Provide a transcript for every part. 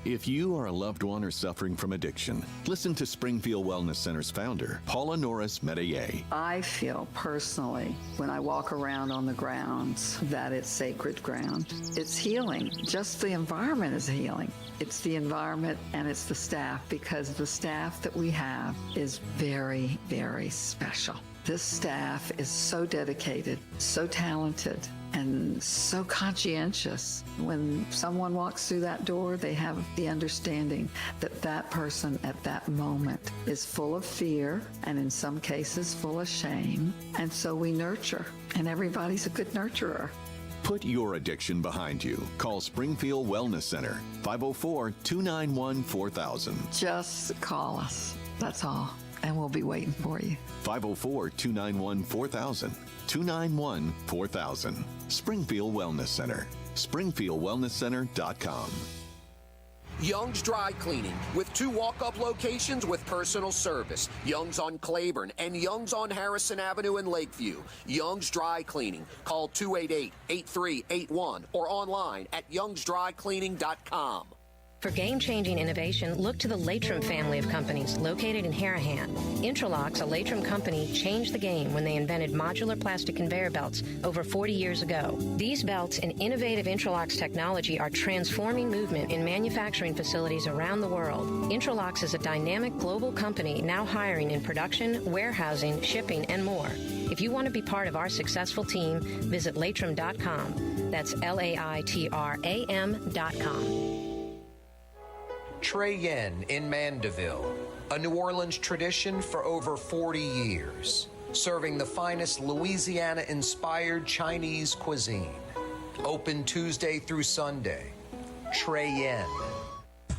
If you or a loved one are suffering from addiction, listen to Springfield Wellness Center's founder, Paula Norris Metayer. I feel personally, when I walk around on the grounds, that it's sacred ground. It's healing. Just the environment is healing. It's the environment and it's the staff, because the staff that we have is very, very special. This staff is so dedicated, so talented, and so conscientious. When someone walks through that door, they have the understanding that that person at that moment is full of fear and in some cases full of shame. And so we nurture, and everybody's a good nurturer. Put your addiction behind you. Call Springfield Wellness Center, 504-291-4000. Just call us. That's all. And we'll be waiting for you. 504-291-4000. 291-4000. Springfield Wellness Center. SpringfieldWellnessCenter.com. Young's Dry Cleaning, with 2 walk-up locations with personal service. Young's on Claiborne and Young's on Harrison Avenue in Lakeview. Young's Dry Cleaning. Call 288-8381 or online at youngsdrycleaning.com. For game-changing innovation, look to the Latrim family of companies located in Harahan. Intralox, a Latrim company, changed the game when they invented modular plastic conveyor belts over 40 years ago. These belts and innovative Intralox technology are transforming movement in manufacturing facilities around the world. Intralox is a dynamic global company now hiring in production, warehousing, shipping, and more. If you want to be part of our successful team, visit Latrim.com. That's LAITRAM.com. Trey Yen in Mandeville, a New Orleans tradition for over 40 years, serving the finest Louisiana-inspired Chinese cuisine. Open Tuesday through Sunday. Trey Yen.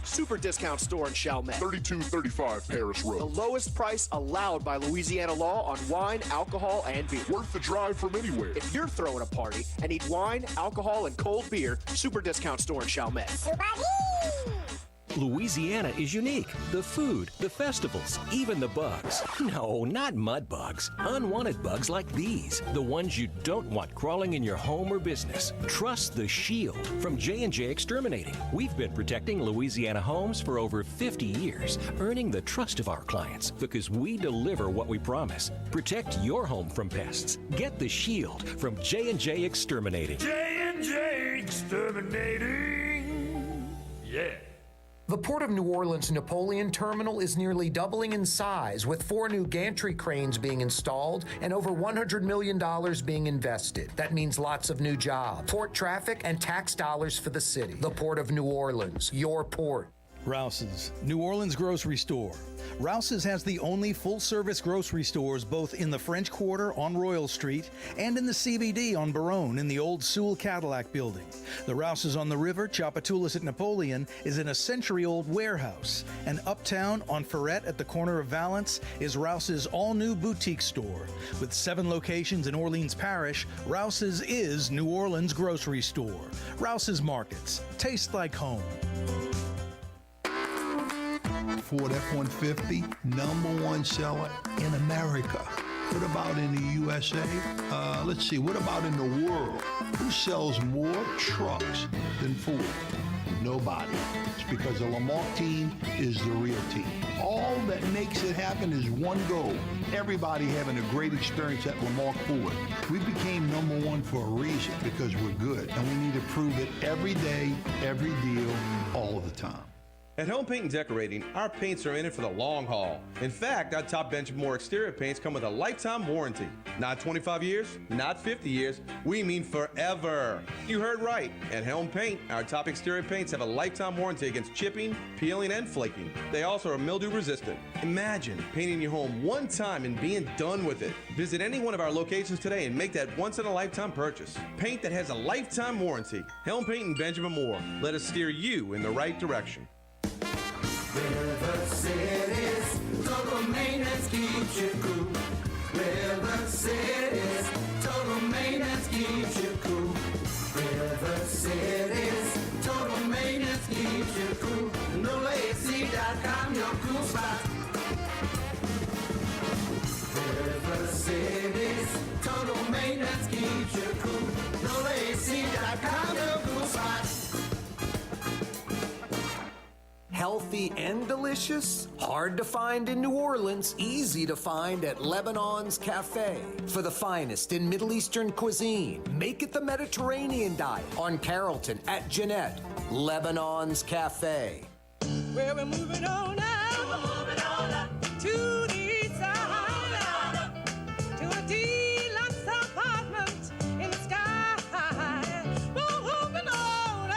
Super discount store in Chalmette. 3235 Paris Road. The lowest price allowed by Louisiana law on wine, alcohol, and beer. Worth the drive from anywhere. If you're throwing a party and need wine, alcohol, and cold beer, super discount store in Chalmette. Louisiana is unique. The food, the festivals, even the bugs. No, not mud bugs. Unwanted bugs like these. The ones you don't want crawling in your home or business. Trust the Shield from J&J Exterminating. We've been protecting Louisiana homes for over 50 years, earning the trust of our clients because we deliver what we promise. Protect your home from pests. Get the Shield from J&J Exterminating. J&J Exterminating. Yeah. The Port of New Orleans Napoleon Terminal is nearly doubling in size, with 4 new gantry cranes being installed and over $100 million being invested. That means lots of new jobs, port traffic, and tax dollars for the city. The Port of New Orleans, your port. Rouse's, New Orleans grocery store. Rouse's has the only full-service grocery stores both in the French Quarter on Royal Street and in the CBD on Baronne in the old Sewell Cadillac building. The Rouse's on the river, Tchoupitoulas at Napoleon, is in a century-old warehouse. And uptown on Ferret at the corner of Valence is Rouse's all-new boutique store. With 7 locations in Orleans Parish, Rouse's is New Orleans grocery store. Rouse's Markets. Taste like home. Ford F-150, #1 seller in America. What about in the USA? Let's see, what about in the world? Who sells more trucks than Ford? Nobody. It's because the Lamarck team is the real team. All that makes it happen is one goal. Everybody having a great experience at Lamarck Ford. We became #1 for a reason, because we're good. And we need to prove it every day, every deal, all the time. At Home Paint and Decorating, our paints are in it for the long haul. In fact, our top bench of more exterior paints come with a lifetime warranty. Not 25 years, not 50 years, we mean forever. You heard right. At Helm Paint, our top exterior paints have a lifetime warranty against chipping, peeling, and flaking. They also are mildew resistant. Imagine painting your home one time and being done with it. Visit any one of our locations today and make that once-in-a-lifetime purchase. Paint that has a lifetime warranty. Helm Paint and Benjamin Moore. Let us steer you in the right direction. River City's total maintenance keeps you cool. River City's total maintenance keeps you cool. River City's total maintenance keeps you cool. NolaAC.com, your cool spot. River City's total maintenance keeps you cool. NolaAC.com, your cool spot. healthy and delicious? Hard to find in New Orleans, easy to find at Lebanon's Cafe. For the finest in Middle Eastern cuisine, make it the Mediterranean diet on Carrollton at Jeanette. Lebanon's Cafe. Well, we're moving on now. We're moving on up to the east side, to a deluxe apartment in the sky. We're moving on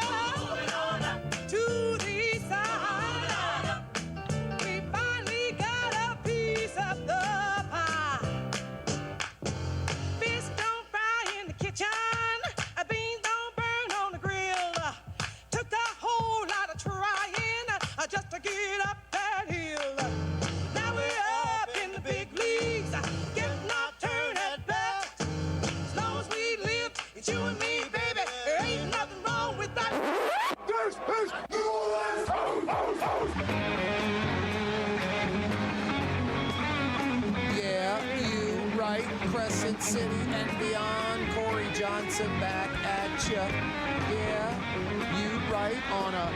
up to the east side. We finally got a piece of the pie. Fish don't fry in the kitchen. Beans don't burn on the grill. Took a whole lot of trying just to get up that hill. Now we're up in the big leagues, getting our turn at bat. As long as we live, it's you and me, baby. There ain't nothing wrong with that. This is New Orleans. Yeah, you right, Crescent City and beyond. Corey Johnson back at ya. Yeah, you right on a...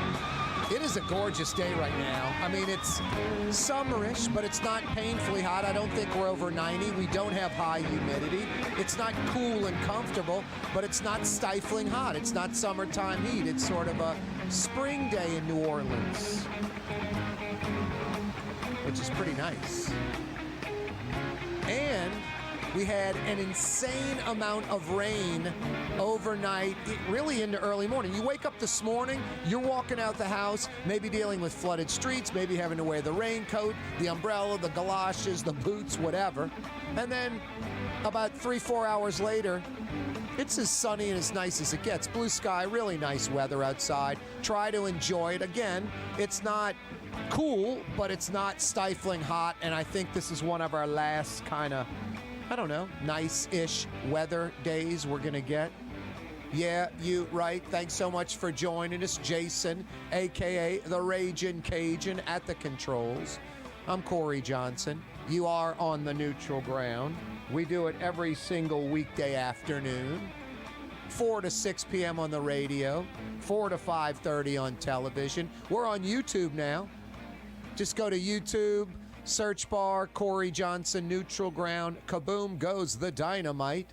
It is a gorgeous day right now. I mean, it's summerish, but it's not painfully hot. I don't think we're over 90. We don't have high humidity. It's not cool and comfortable, but it's not stifling hot. It's not summertime heat. It's sort of a spring day in New Orleans, which is pretty nice. And we had an insane amount of rain overnight, really into early morning. You wake up this morning, you're walking out the house, maybe dealing with flooded streets, maybe having to wear the raincoat, the umbrella, the galoshes, the boots, whatever. And then about 3-4 hours later, it's as sunny and as nice as it gets. Blue sky, really nice weather outside. Try to enjoy it. Again, it's not cool, but it's not stifling hot, and I think this is one of our last kind of, I don't know, nice-ish weather days we're going to get. Yeah, you right. Thanks so much for joining us, Jason, a.k.a. the Ragin' Cajun at the controls. I'm Corey Johnson. You are on the neutral ground. We do it every single weekday afternoon, 4 to 6 p.m. on the radio, 4 to 5:30 on television. We're on YouTube now. Just go to YouTube, search bar, Corey Johnson, neutral ground, kaboom goes the dynamite.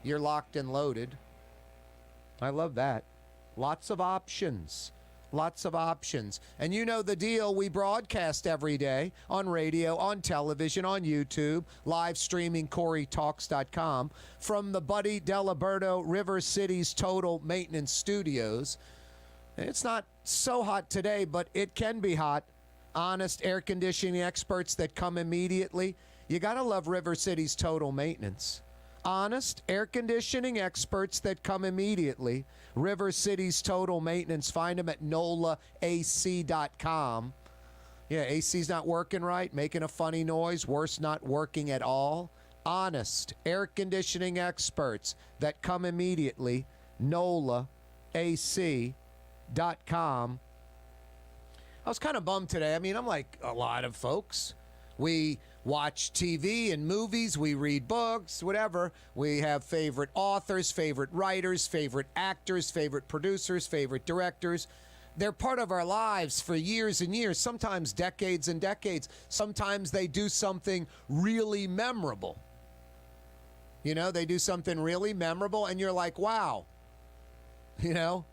You're locked and loaded. I love that. Lots of options. Lots of options. And you know the deal. We broadcast every day on radio, on television, on YouTube, live streaming CoreyTalks.com from the Buddy Deliberto River City's Total Maintenance Studios. It's not so hot today, but it can be hot. Honest air conditioning experts that come immediately. You got to love River City's Total Maintenance. Honest air conditioning experts that come immediately. River City's Total Maintenance. Find them at NOLAAC.com. Yeah, AC's not working right, making a funny noise, worse, not working at all. Honest air conditioning experts that come immediately. NOLAAC.com. I was kind of bummed today. I mean, I'm like a lot of folks. We watch TV and movies. We read books, whatever. We have favorite authors, favorite writers, favorite actors, favorite producers, favorite directors. They're part of our lives for years and years, sometimes decades and decades. Sometimes they do something really memorable. You know, they do something really memorable, and you're like, wow. You know,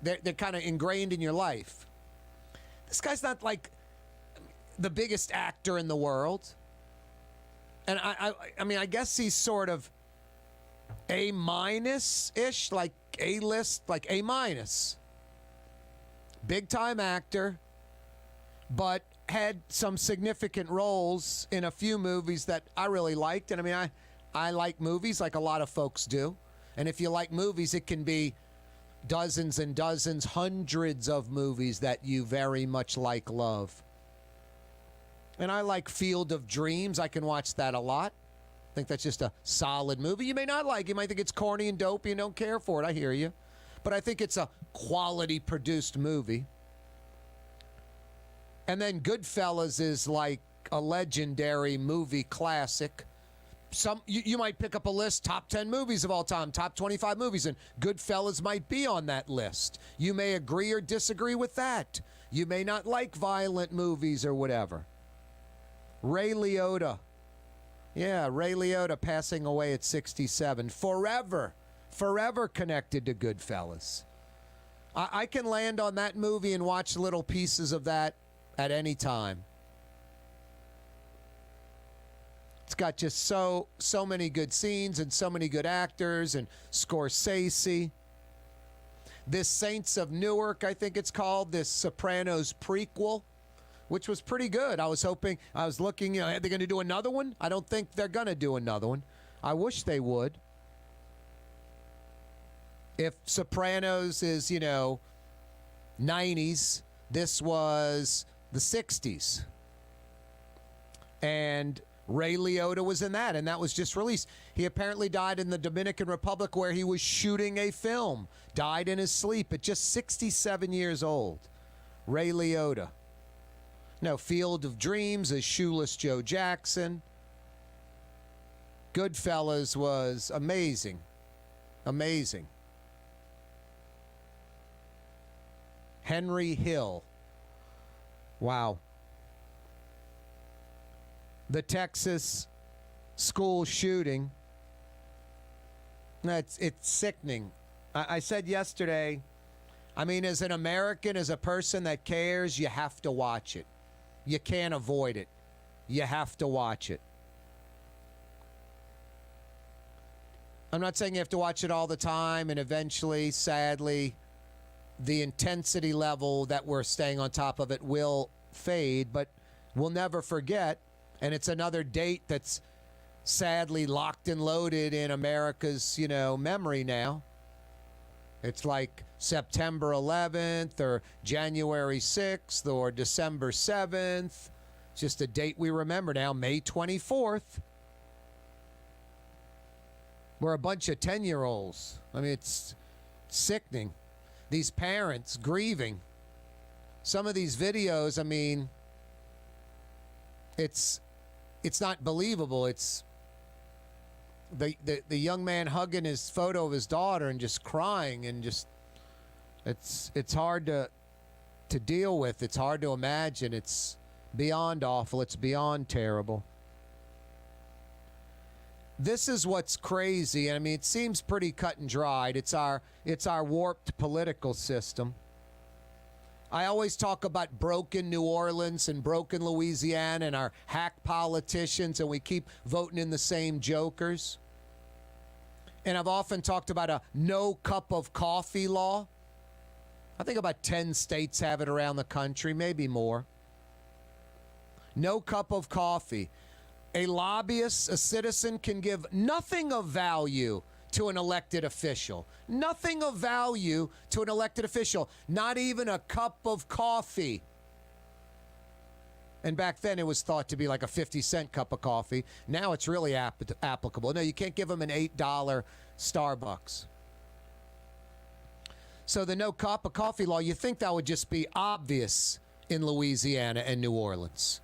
they're kind of ingrained in your life. This guy's not like the biggest actor in the world. And I mean, I guess he's sort of A-ish, like A-list, like A-. Big-time actor, but had some significant roles in a few movies that I really liked. And I mean, I like movies like a lot of folks do. And if you like movies, it can be dozens and dozens, hundreds of movies that you very much love. And I like Field of Dreams. I can watch that a lot. I think that's just a solid movie. You may not like it. You might think it's corny and dopey and don't care for it. I hear you. But I think it's a quality produced movie. And then Goodfellas is like a legendary movie classic. You might pick up a list, top 10 movies of all time, top 25 movies, and Goodfellas might be on that list. You may agree or disagree with that. You may not like violent movies or whatever. Ray Liotta. Yeah, Ray Liotta passing away at 67. Forever connected to Goodfellas. I can land on that movie and watch little pieces of that at any time. It's got just so many good scenes and so many good actors and Scorsese. This Saints of Newark, I think it's called, this Sopranos prequel, which was pretty good. I was looking, are they going to do another one? I don't think they're going to do another one. I wish they would. If Sopranos is, 90s, this was the 60s. And Ray Liotta was in that, and that was just released. He apparently died in the Dominican Republic where he was shooting a film. Died in his sleep at just 67 years old. Ray Liotta. No, Field of Dreams as Shoeless Joe Jackson. Goodfellas was amazing. Amazing. Henry Hill. Wow. The Texas school shooting. It's sickening. I said yesterday, as an American, as a person that cares, you have to watch it. You can't avoid it. You have to watch it. I'm not saying you have to watch it all the time, and eventually, sadly, the intensity level that we're staying on top of it will fade, but we'll never forget. And it's another date that's sadly locked and loaded in America's, memory now. It's like September 11th or January 6th or December 7th. It's just a date we remember now, May 24th. We're a bunch of 10-year-olds. It's sickening. These parents grieving. Some of these videos, it's not believable. It's the young man hugging his photo of his daughter and just crying, and just it's hard to deal with. It's hard to imagine. It's beyond awful. It's beyond terrible. This is what's crazy. It seems pretty cut and dried. It's our warped political system. I always talk about broken New Orleans and broken Louisiana and our hack politicians, and we keep voting in the same jokers. And I've often talked about a no cup of coffee law. I think about 10 states have it around the country, maybe more. No cup of coffee. A lobbyist, a citizen, can give nothing of value to an elected official. Nothing of value to an elected official. Not even a cup of coffee. And back then it was thought to be like a 50-cent cup of coffee. Now it's really applicable. No, you can't give them an $8 Starbucks. So the no cup of coffee law, you think that would just be obvious in Louisiana and New Orleans.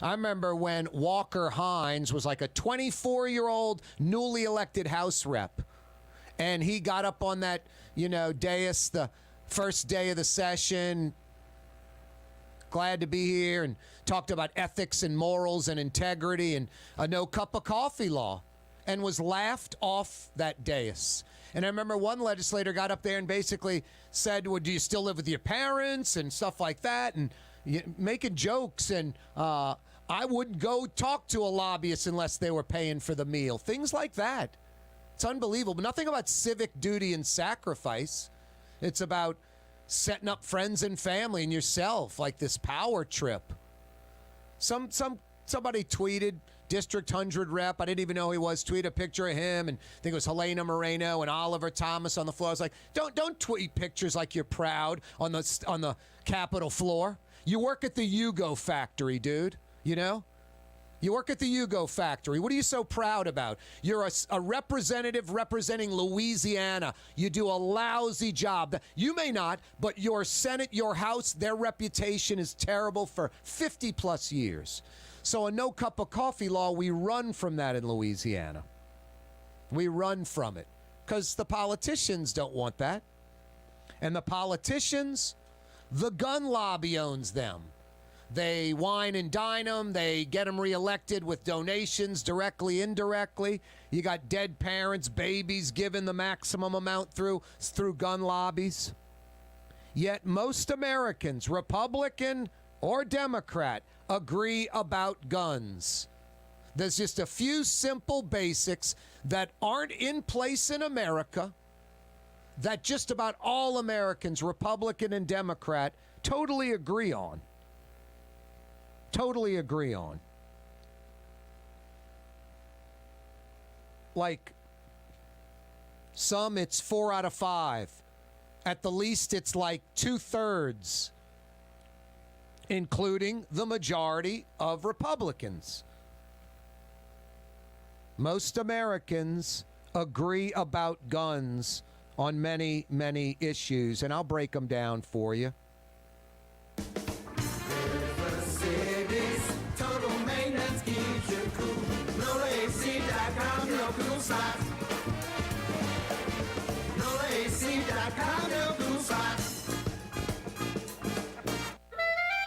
I remember when Walker Hines was like a 24-year-old newly elected House rep. And he got up on that, dais the first day of the session, glad to be here, and talked about ethics and morals and integrity and a no cup of coffee law, and was laughed off that dais. And I remember one legislator got up there and basically said, well, do you still live with your parents and stuff like that, and making jokes, and I wouldn't go talk to a lobbyist unless they were paying for the meal. Things like that. It's unbelievable. Nothing about civic duty and sacrifice. It's about setting up friends and family and yourself, like this power trip. Somebody tweeted, District 100 rep, I didn't even know who he was, tweet a picture of him, and I think it was Helena Moreno and Oliver Thomas on the floor. I was like, don't tweet pictures like you're proud on the Capitol floor. You work at the Yugo factory, dude. You work at the Yugo factory. What are you so proud about? You're a representative representing Louisiana. You do a lousy job. You may not, but your Senate, your House, their reputation is terrible for 50 plus years. So a no cup of coffee law, we run from that in Louisiana. We run from it because the politicians don't want that. And the politicians, the gun lobby owns them. They wine and dine them. They get them reelected with donations, directly, indirectly. You got dead parents, babies given the maximum amount through gun lobbies. Yet most Americans, Republican or Democrat, agree about guns. There's just a few simple basics that aren't in place in America that just about all Americans, Republican and Democrat, totally agree on. Totally agree on. Like, some it's 4 out of 5. At the least, it's like 2/3, including the majority of Republicans. Most Americans agree about guns on many, many issues, and I'll break them down for you.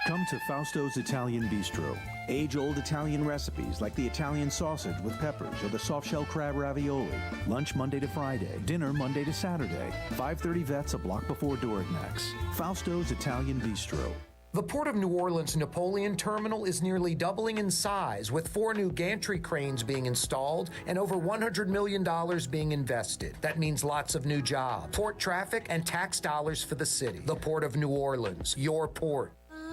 Come to Fausto's Italian Bistro. Age-old Italian recipes like the Italian sausage with peppers or the soft-shell crab ravioli. Lunch Monday to Friday. Dinner Monday to Saturday. 530 Vets, a block before Dorignax. Fausto's Italian Bistro. The Port of New Orleans Napoleon Terminal is nearly doubling in size, with 4 new gantry cranes being installed and over $100 million being invested. That means lots of new jobs, port traffic, and tax dollars for the city. The Port of New Orleans, your port.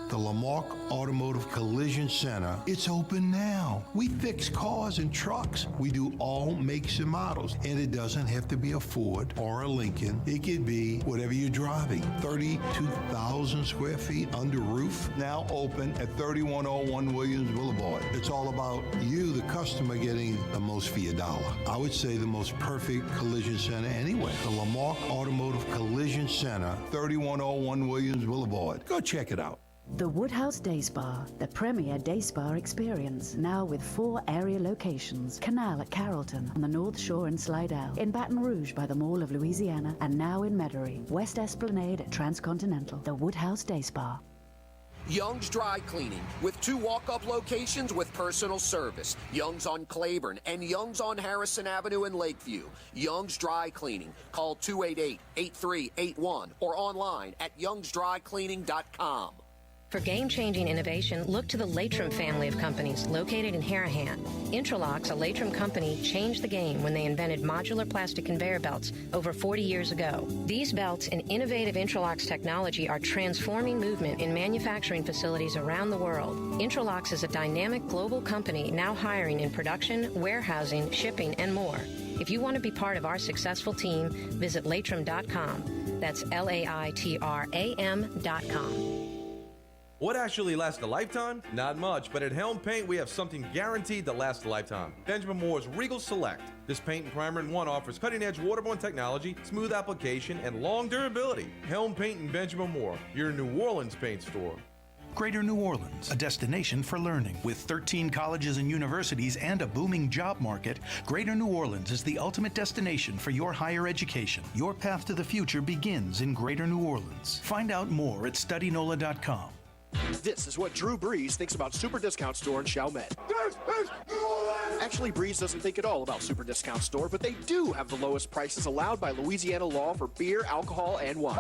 The Lamarck Automotive Collision Center, it's open now. We fix cars and trucks. We do all makes and models. And it doesn't have to be a Ford or a Lincoln. It could be whatever you're driving. 32,000 square feet under roof, now open at 3101 Williams Boulevard. It's all about you, the customer, getting the most for your dollar. I would say the most perfect collision center anyway. The Lamarck Automotive Collision Center, 3101 Williams Boulevard. Go check it out. The Woodhouse Day Spa, the premier day spa experience, now with 4 area locations. Canal at Carrollton, on the North Shore in Slidell, in Baton Rouge by the Mall of Louisiana, and now in Metairie, West Esplanade at Transcontinental. The Woodhouse Day Spa. Young's Dry Cleaning, with 2 walk-up locations with personal service. Young's on Claiborne and Young's on Harrison Avenue in Lakeview. Young's Dry Cleaning. Call 288-8381 or online at youngsdrycleaning.com. For game-changing innovation, look to the Latrim family of companies located in Harahan. Intralocks, a Latrim company, changed the game when they invented modular plastic conveyor belts over 40 years ago. These belts and innovative Intralocks technology are transforming movement in manufacturing facilities around the world. Intralocks is a dynamic global company now hiring in production, warehousing, shipping, and more. If you want to be part of our successful team, visit Latrim.com. That's LAITRAM.com. What actually lasts a lifetime? Not much, but at Helm Paint, we have something guaranteed to last a lifetime. Benjamin Moore's Regal Select. This paint and primer in one offers cutting-edge waterborne technology, smooth application, and long durability. Helm Paint and Benjamin Moore, your New Orleans paint store. Greater New Orleans, a destination for learning. With 13 colleges and universities and a booming job market, Greater New Orleans is the ultimate destination for your higher education. Your path to the future begins in Greater New Orleans. Find out more at studynola.com. This is what Drew Brees thinks about Super Discount Store in Chalmette. Actually, Brees doesn't think at all about Super Discount Store, but they do have the lowest prices allowed by Louisiana law for beer, alcohol, and wine.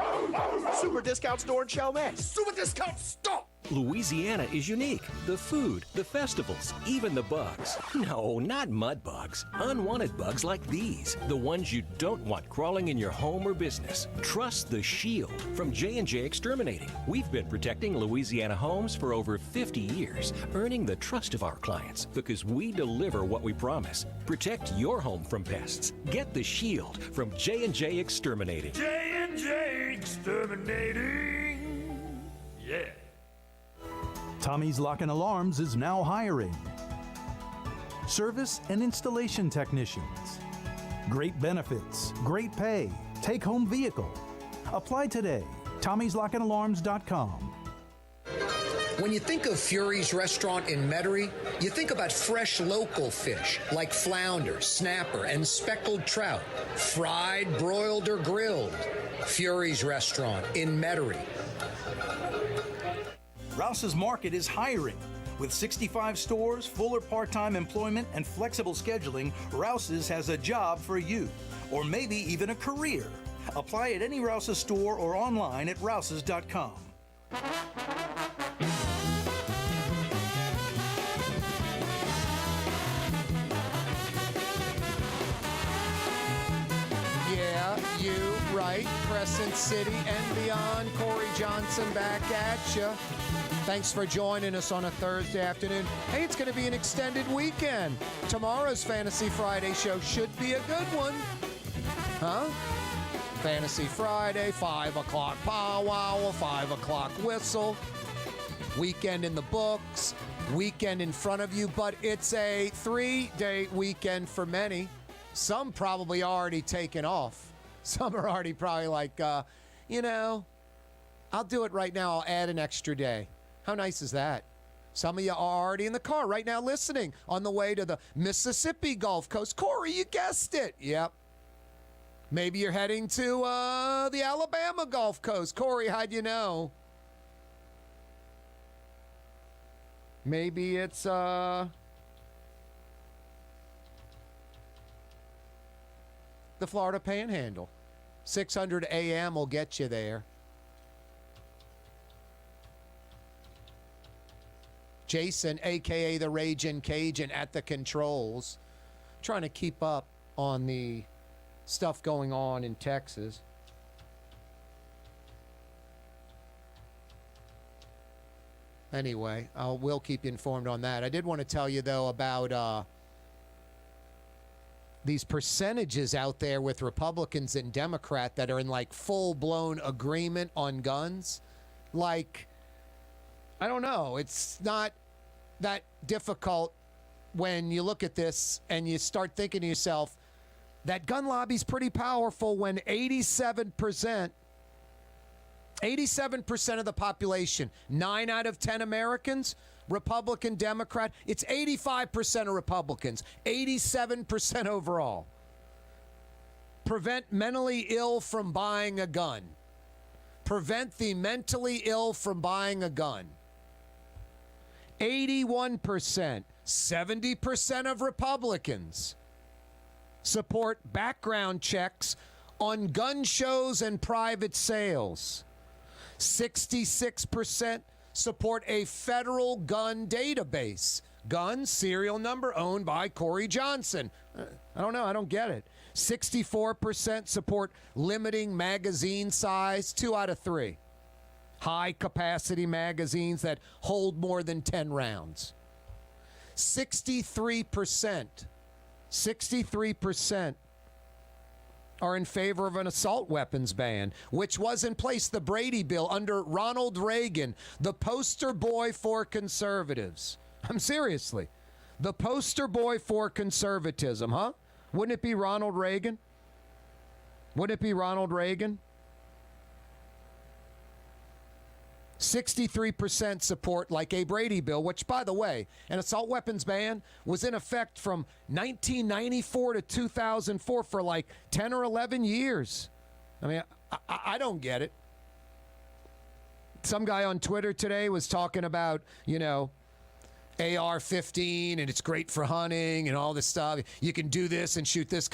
Super Discount Store in Chalmette. Super Discount Store! Louisiana is unique. The food, the festivals, even the bugs. No, not mud bugs. Unwanted bugs like these. The ones you don't want crawling in your home or business. Trust the Shield from J&J Exterminating. We've been protecting Louisiana homes for over 50 years, earning the trust of our clients because we deliver what we promise. Protect your home from pests. Get the Shield from J&J Exterminating. J&J Exterminating. Yeah. Tommy's Lock and Alarms is now hiring service and installation technicians. Great benefits, great pay, take-home vehicle. Apply today. Tommy'sLockandAlarms.com. When you think of Fury's restaurant in Metairie, you think about fresh local fish like flounder, snapper, and speckled trout, fried, broiled, or grilled. Fury's restaurant in Metairie. Rouse's Market is hiring. With 65 stores, full or part-time employment, and flexible scheduling, Rouse's has a job for you, or maybe even a career. Apply at any Rouse's store or online at rouses.com. Yeah, you, right. Crescent City and beyond. Corey Johnson back at you. Thanks for joining us on a Thursday afternoon. Hey, it's going to be an extended weekend. Tomorrow's Fantasy Friday show should be a good one. Huh? Fantasy Friday, 5 o'clock powwow, 5 o'clock whistle. Weekend in the books, weekend in front of you, but it's a 3-day weekend for many. Some probably already taken off. Some are already probably like, I'll do it right now. I'll add an extra day. How nice is that? Some of you are already in the car right now listening on the way to the Mississippi Gulf Coast. Corey, you guessed it. Yep. Maybe you're heading to the Alabama Gulf Coast. Corey, how'd you know? Maybe it's the Florida Panhandle. 600 a.m. will get you there. Jason, a.k.a. the Ragin' Cajun, at the controls, trying to keep up on the stuff going on in Texas. Anyway, we'll keep you informed on that. I did want to tell you, though, about these percentages out there with Republicans and Democrats that are in, like, full-blown agreement on guns. Like, I don't know. It's not that difficult when you look at this and you start thinking to yourself, that gun lobby's pretty powerful when 87% of the population, 9 out of 10 Americans, Republican, Democrat, it's 85% of Republicans, 87% overall. Prevent mentally ill from buying a gun. Prevent the mentally ill from buying a gun. 81%, 70% of Republicans support background checks on gun shows and private sales. 66% support a federal gun database. Gun serial number owned by Corey Johnson. I don't know. I don't get it. 64% support limiting magazine size, 2 out of 3. High-capacity magazines that hold more than 10 rounds. 63% are in favor of an assault weapons ban, which was in place, the Brady bill, under Ronald Reagan, the poster boy for conservatives. I'm seriously. The poster boy for conservatism, huh? Wouldn't it be Ronald Reagan? Wouldn't it be Ronald Reagan? 63% support like a Brady bill, which, by the way, an assault weapons ban was in effect from 1994 to 2004 for like 10 or 11 years. I mean, I don't get it. Some guy on Twitter today was talking about, AR-15 and it's great for hunting and all this stuff. You can do this and shoot this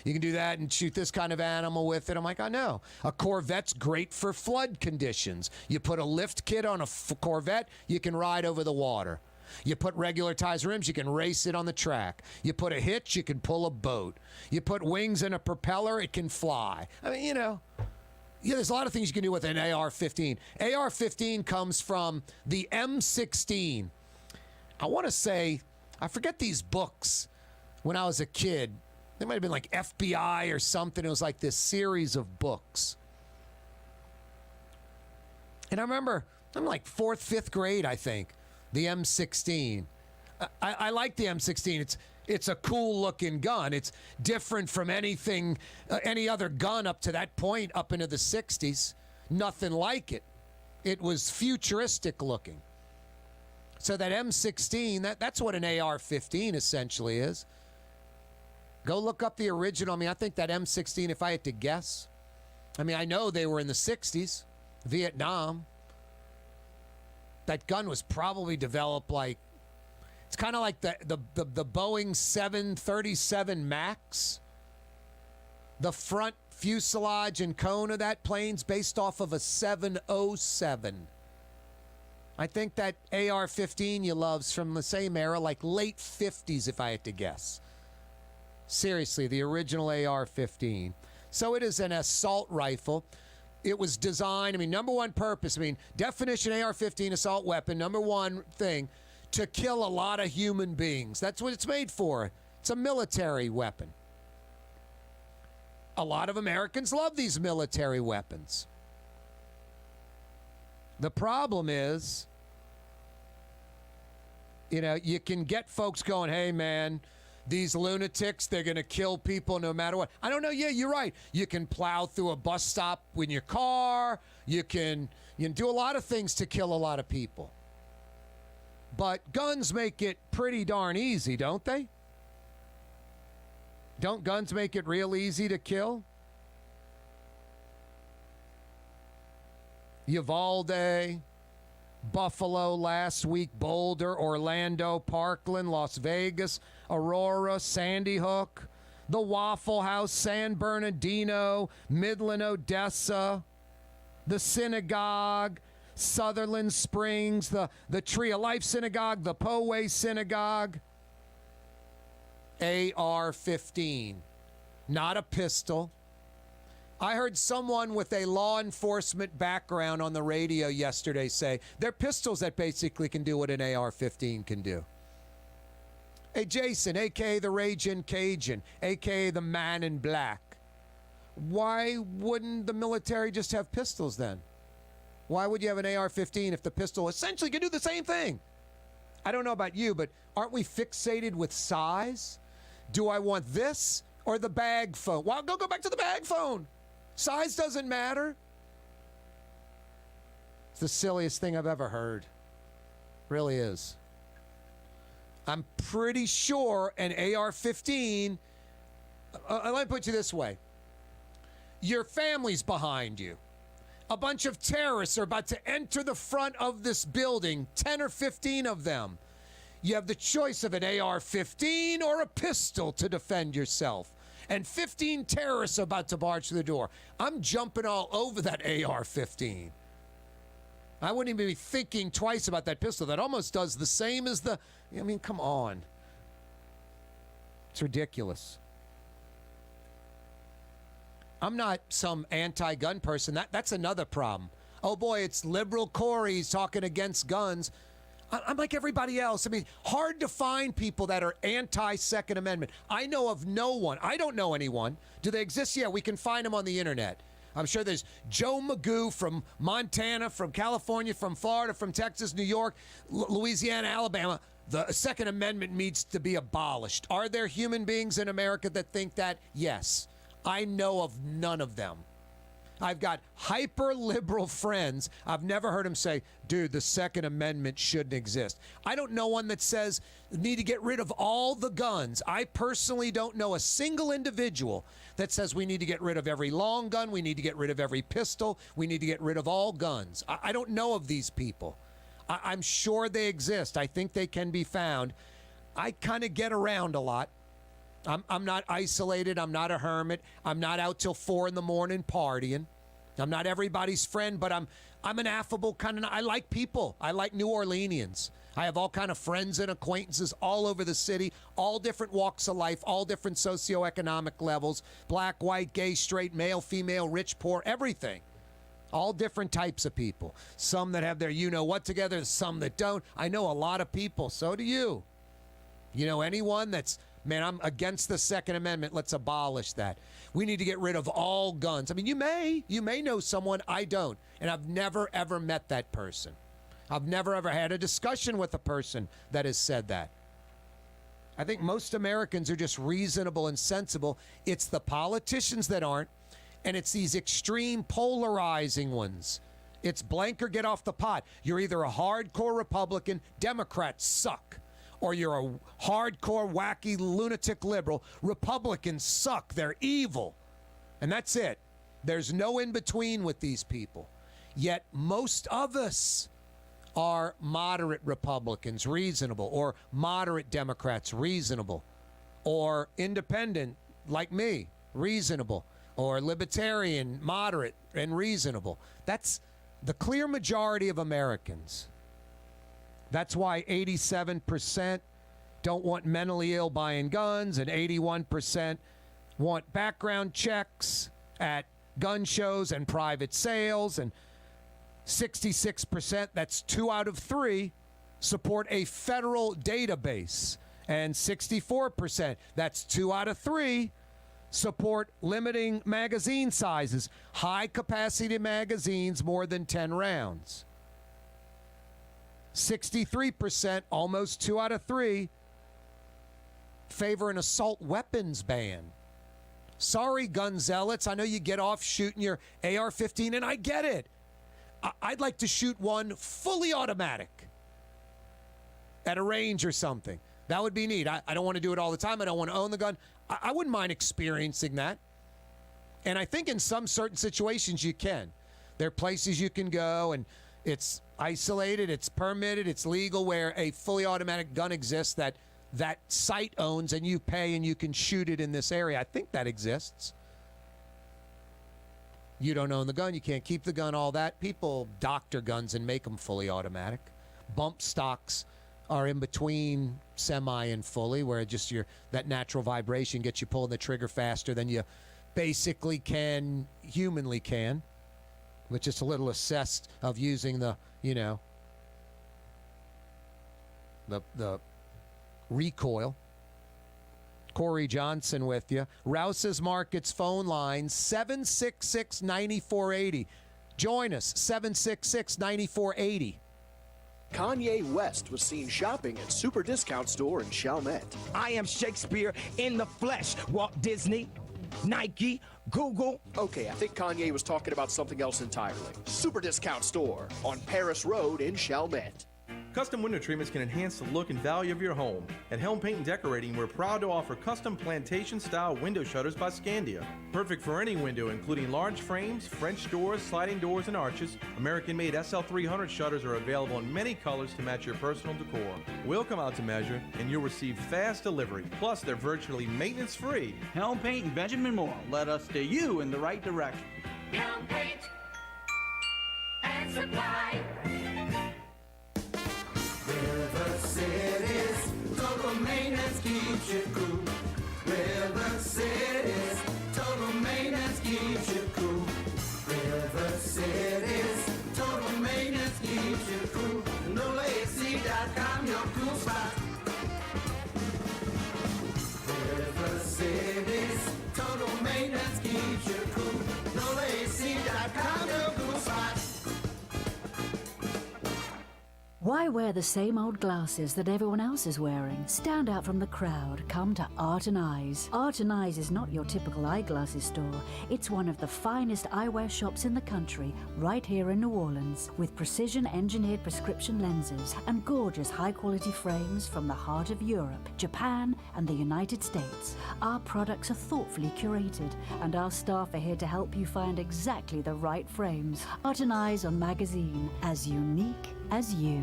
you can do that and shoot this kind of animal with it. I'm like, I know. A Corvette's great for flood conditions. You put a lift kit on a Corvette, you can ride over the water. You put regular tires rims, you can race it on the track. You put a hitch, you can pull a boat. You put wings in a propeller, it can fly. I mean, there's a lot of things you can do with an AR-15. AR-15 comes from the M16. I want to say, I forget these books when I was a kid. They might have been like FBI or something. It was like this series of books. And I remember, I'm like 4th, 5th grade, I think, the M16. I like the M16. It's a cool looking gun. It's different from anything, any other gun up to that point, up into the 60s. Nothing like it. It was futuristic looking. So that M16, that's what an AR-15 essentially is. Go look up the original. I mean, I think that M16, if I had to guess, I mean, I know they were in the 60s, Vietnam. That gun was probably developed like, it's kind of like the Boeing 737 MAX. The front fuselage and cone of that plane's based off of a 707. I think that AR-15 you love's from the same era, like late 50s, if I had to guess. Seriously, the original AR-15. So it is an assault rifle. It was designed, I mean, number one purpose, I mean, definition AR-15 assault weapon, number one thing, to kill a lot of human beings. That's what it's made for. It's a military weapon. A lot of Americans love these military weapons. The problem is, you know, you can get folks going, hey, man, these lunatics, they're going to kill people no matter what. I don't know. Yeah, you're right. You can plow through a bus stop in your car. You can do a lot of things to kill a lot of people. But guns make it pretty darn easy, don't they? Don't guns make it real easy to kill? Uvalde, Buffalo last week, Boulder, Orlando, Parkland, Las Vegas, Aurora, Sandy Hook, the Waffle House, San Bernardino, Midland, Odessa, the synagogue, Sutherland Springs, the Tree of Life Synagogue, the Poway Synagogue. AR-15, not a pistol. I heard someone with a law enforcement background on the radio yesterday say they're pistols that basically can do what an AR-15 can do. Hey, Jason, a.k.a. the Ragin' Cajun, a.k.a. the Man in Black. Why wouldn't the military just have pistols then? Why would you have an AR-15 if the pistol essentially can do the same thing? I don't know about you, but aren't we fixated with size? Do I want this or the bag phone? Well, go back to the bag phone. Size doesn't matter. It's the silliest thing I've ever heard. Really is. I'm pretty sure an AR-15, let me put you this way. Your family's behind you. A bunch of terrorists are about to enter the front of this building, 10 or 15 of them. You have the choice of an AR-15 or a pistol to defend yourself. And 15 terrorists are about to barge through the door. I'm jumping all over that AR-15. I wouldn't even be thinking twice about that pistol. That almost does the same as the... I mean, come on. It's ridiculous. I'm not some anti-gun person. That's another problem. Oh, boy, it's liberal Corey's talking against guns. I'm like everybody else. I mean, hard to find people that are anti-Second Amendment. I know of no one. I don't know anyone. Do they exist? Yeah, we can find them on the internet. I'm sure there's Joe Magoo from Montana, from California, from Florida, from Texas, New York, Louisiana, Alabama. The Second Amendment needs to be abolished. Are there human beings in America that think that? Yes. I know of none of them. I've got hyper-liberal friends. I've never heard them say, dude, the Second Amendment shouldn't exist. I don't know one that says need to get rid of all the guns. I personally don't know a single individual that says we need to get rid of every long gun, we need to get rid of every pistol, we need to get rid of all guns. I don't know of these people. I'm sure they exist. I think they can be found. I kind of get around a lot. I'm not isolated. I'm not a hermit. I'm not out till 4 in the morning partying. I'm not everybody's friend, but I'm an affable kind of. I like people. I like New Orleanians. I have all kind of friends and acquaintances all over the city, all different walks of life, all different socioeconomic levels, black, white, gay, straight, male, female, rich, poor, everything. All different types of people. Some that have their you-know-what together, some that don't. I know a lot of people. So do you. You know anyone that's, man, I'm against the Second Amendment. Let's abolish that. We need to get rid of all guns. I mean, you may know someone. I don't. And I've never, ever met that person. I've never, ever had a discussion with a person that has said that. I think most Americans are just reasonable and sensible. It's the politicians that aren't, and it's these extreme polarizing ones. It's blank or get off the pot. You're either a hardcore Republican, Democrats suck, or you're a hardcore, wacky, lunatic liberal. Republicans suck. They're evil. And that's it. There's no in between with these people. Yet most of us are moderate Republicans, reasonable, or moderate Democrats, reasonable, or independent, like me, reasonable, or libertarian, moderate, and reasonable. That's the clear majority of Americans. That's why 87% don't want mentally ill buying guns, and 81% want background checks at gun shows and private sales, and 66%, that's 2 out of 3, support a federal database, and 64%, that's 2 out of 3, support limiting magazine sizes, high-capacity magazines, more than 10 rounds. 63%, almost 2 out of 3, favor an assault weapons ban. Sorry, gun zealots, I know you get off shooting your AR-15, and I get it. I'd like to shoot one fully automatic at a range or something. That would be neat. I don't want to do it all the time. I don't want to own the gun. I wouldn't mind experiencing that. And I think in some certain situations you can. There are places you can go, and it's isolated, it's permitted, it's legal, where a fully automatic gun exists that site owns, and you pay and you can shoot it in this area. I think that exists. You don't own the gun, you can't keep the gun, all that. People doctor guns and make them fully automatic. Bump stocks are in between semi and fully, where just that natural vibration gets you pulling the trigger faster than you basically humanly can, with just a little assist of using the recoil. Corey Johnson with you. Rouse's Markets phone line, 766-9480. Join us, 766-9480. Kanye West was seen shopping at Super Discount Store in Chalmette. I am Shakespeare in the flesh. Walt Disney, Nike, Google. Okay, I think Kanye was talking about something else entirely. Super Discount Store on Paris Road in Chalmette. Custom window treatments can enhance the look and value of your home. At Helm Paint and Decorating, we're proud to offer custom plantation-style window shutters by Scandia. Perfect for any window, including large frames, French doors, sliding doors, and arches. American-made SL300 shutters are available in many colors to match your personal decor. We'll come out to measure, and you'll receive fast delivery. Plus, they're virtually maintenance-free. Helm Paint and Benjamin Moore led us steer you in the right direction. Helm Paint and Supply. River City's total maintenance keeps you cool. River City's total maintenance keeps you cool. River City's total maintenance keeps you cool. NolaAC.com, your cool spot. River City's total maintenance keeps you cool. NolaAC.com, your cool spot. Why wear the same old glasses that everyone else is wearing? Stand out from the crowd. Come to Art and Eyes. Art and Eyes is not your typical eyeglasses store. It's one of the finest eyewear shops in the country, right here in New Orleans, with precision-engineered prescription lenses and gorgeous high-quality frames from the heart of Europe, Japan, and the United States. Our products are thoughtfully curated, and our staff are here to help you find exactly the right frames. Art and Eyes on Magazine, as unique as you.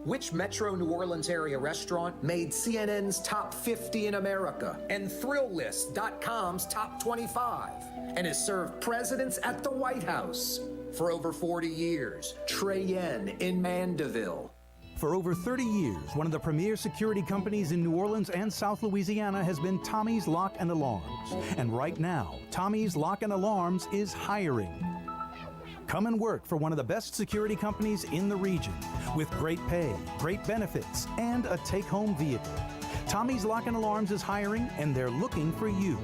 Which Metro New Orleans area restaurant made CNN's top 50 in America and ThrillList.com's top 25 and has served presidents at the White House for over 40 years? Trey Yen in Mandeville. For over 30 years, one of the premier security companies in New Orleans and South Louisiana has been Tommy's Lock and Alarms. And right now, Tommy's Lock and Alarms is hiring. Come and work for one of the best security companies in the region with great pay, great benefits, and a take-home vehicle. Tommy's Lock and Alarms is hiring, and they're looking for you.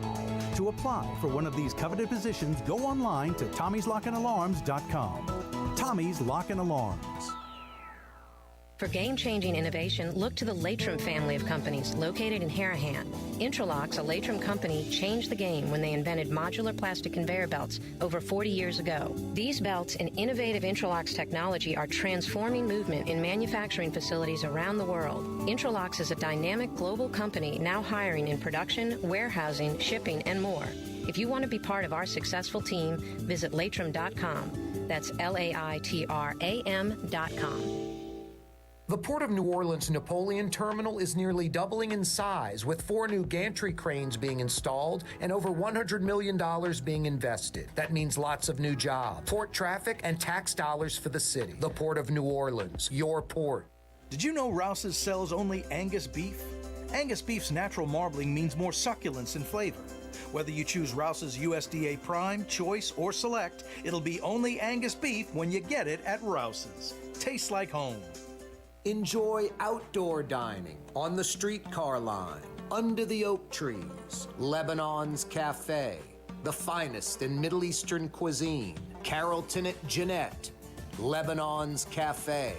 To apply for one of these coveted positions, go online to tommyslockанdalarms.com. Tommy's Lock and Alarms. For game-changing innovation, look to the Latrim family of companies located in Harahan. Intralocks, a Latrim company, changed the game when they invented modular plastic conveyor belts over 40 years ago. These belts and innovative Intralocks technology are transforming movement in manufacturing facilities around the world. Intralocks is a dynamic global company now hiring in production, warehousing, shipping, and more. If you want to be part of our successful team, visit Latrim.com. That's LAITRAM.com. The Port of New Orleans Napoleon Terminal is nearly doubling in size, with 4 new gantry cranes being installed and over $100 million being invested. That means lots of new jobs, port traffic, and tax dollars for the city. The Port of New Orleans, your port. Did you know Rouse's sells only Angus beef? Angus beef's natural marbling means more succulence and flavor. Whether you choose Rouse's USDA Prime, Choice, or Select, it'll be only Angus beef when you get it at Rouse's. Tastes like home. Enjoy outdoor dining on the streetcar line, under the oak trees, Lebanon's Cafe, the finest in Middle Eastern cuisine, Carrollton at Jeanette, Lebanon's Cafe.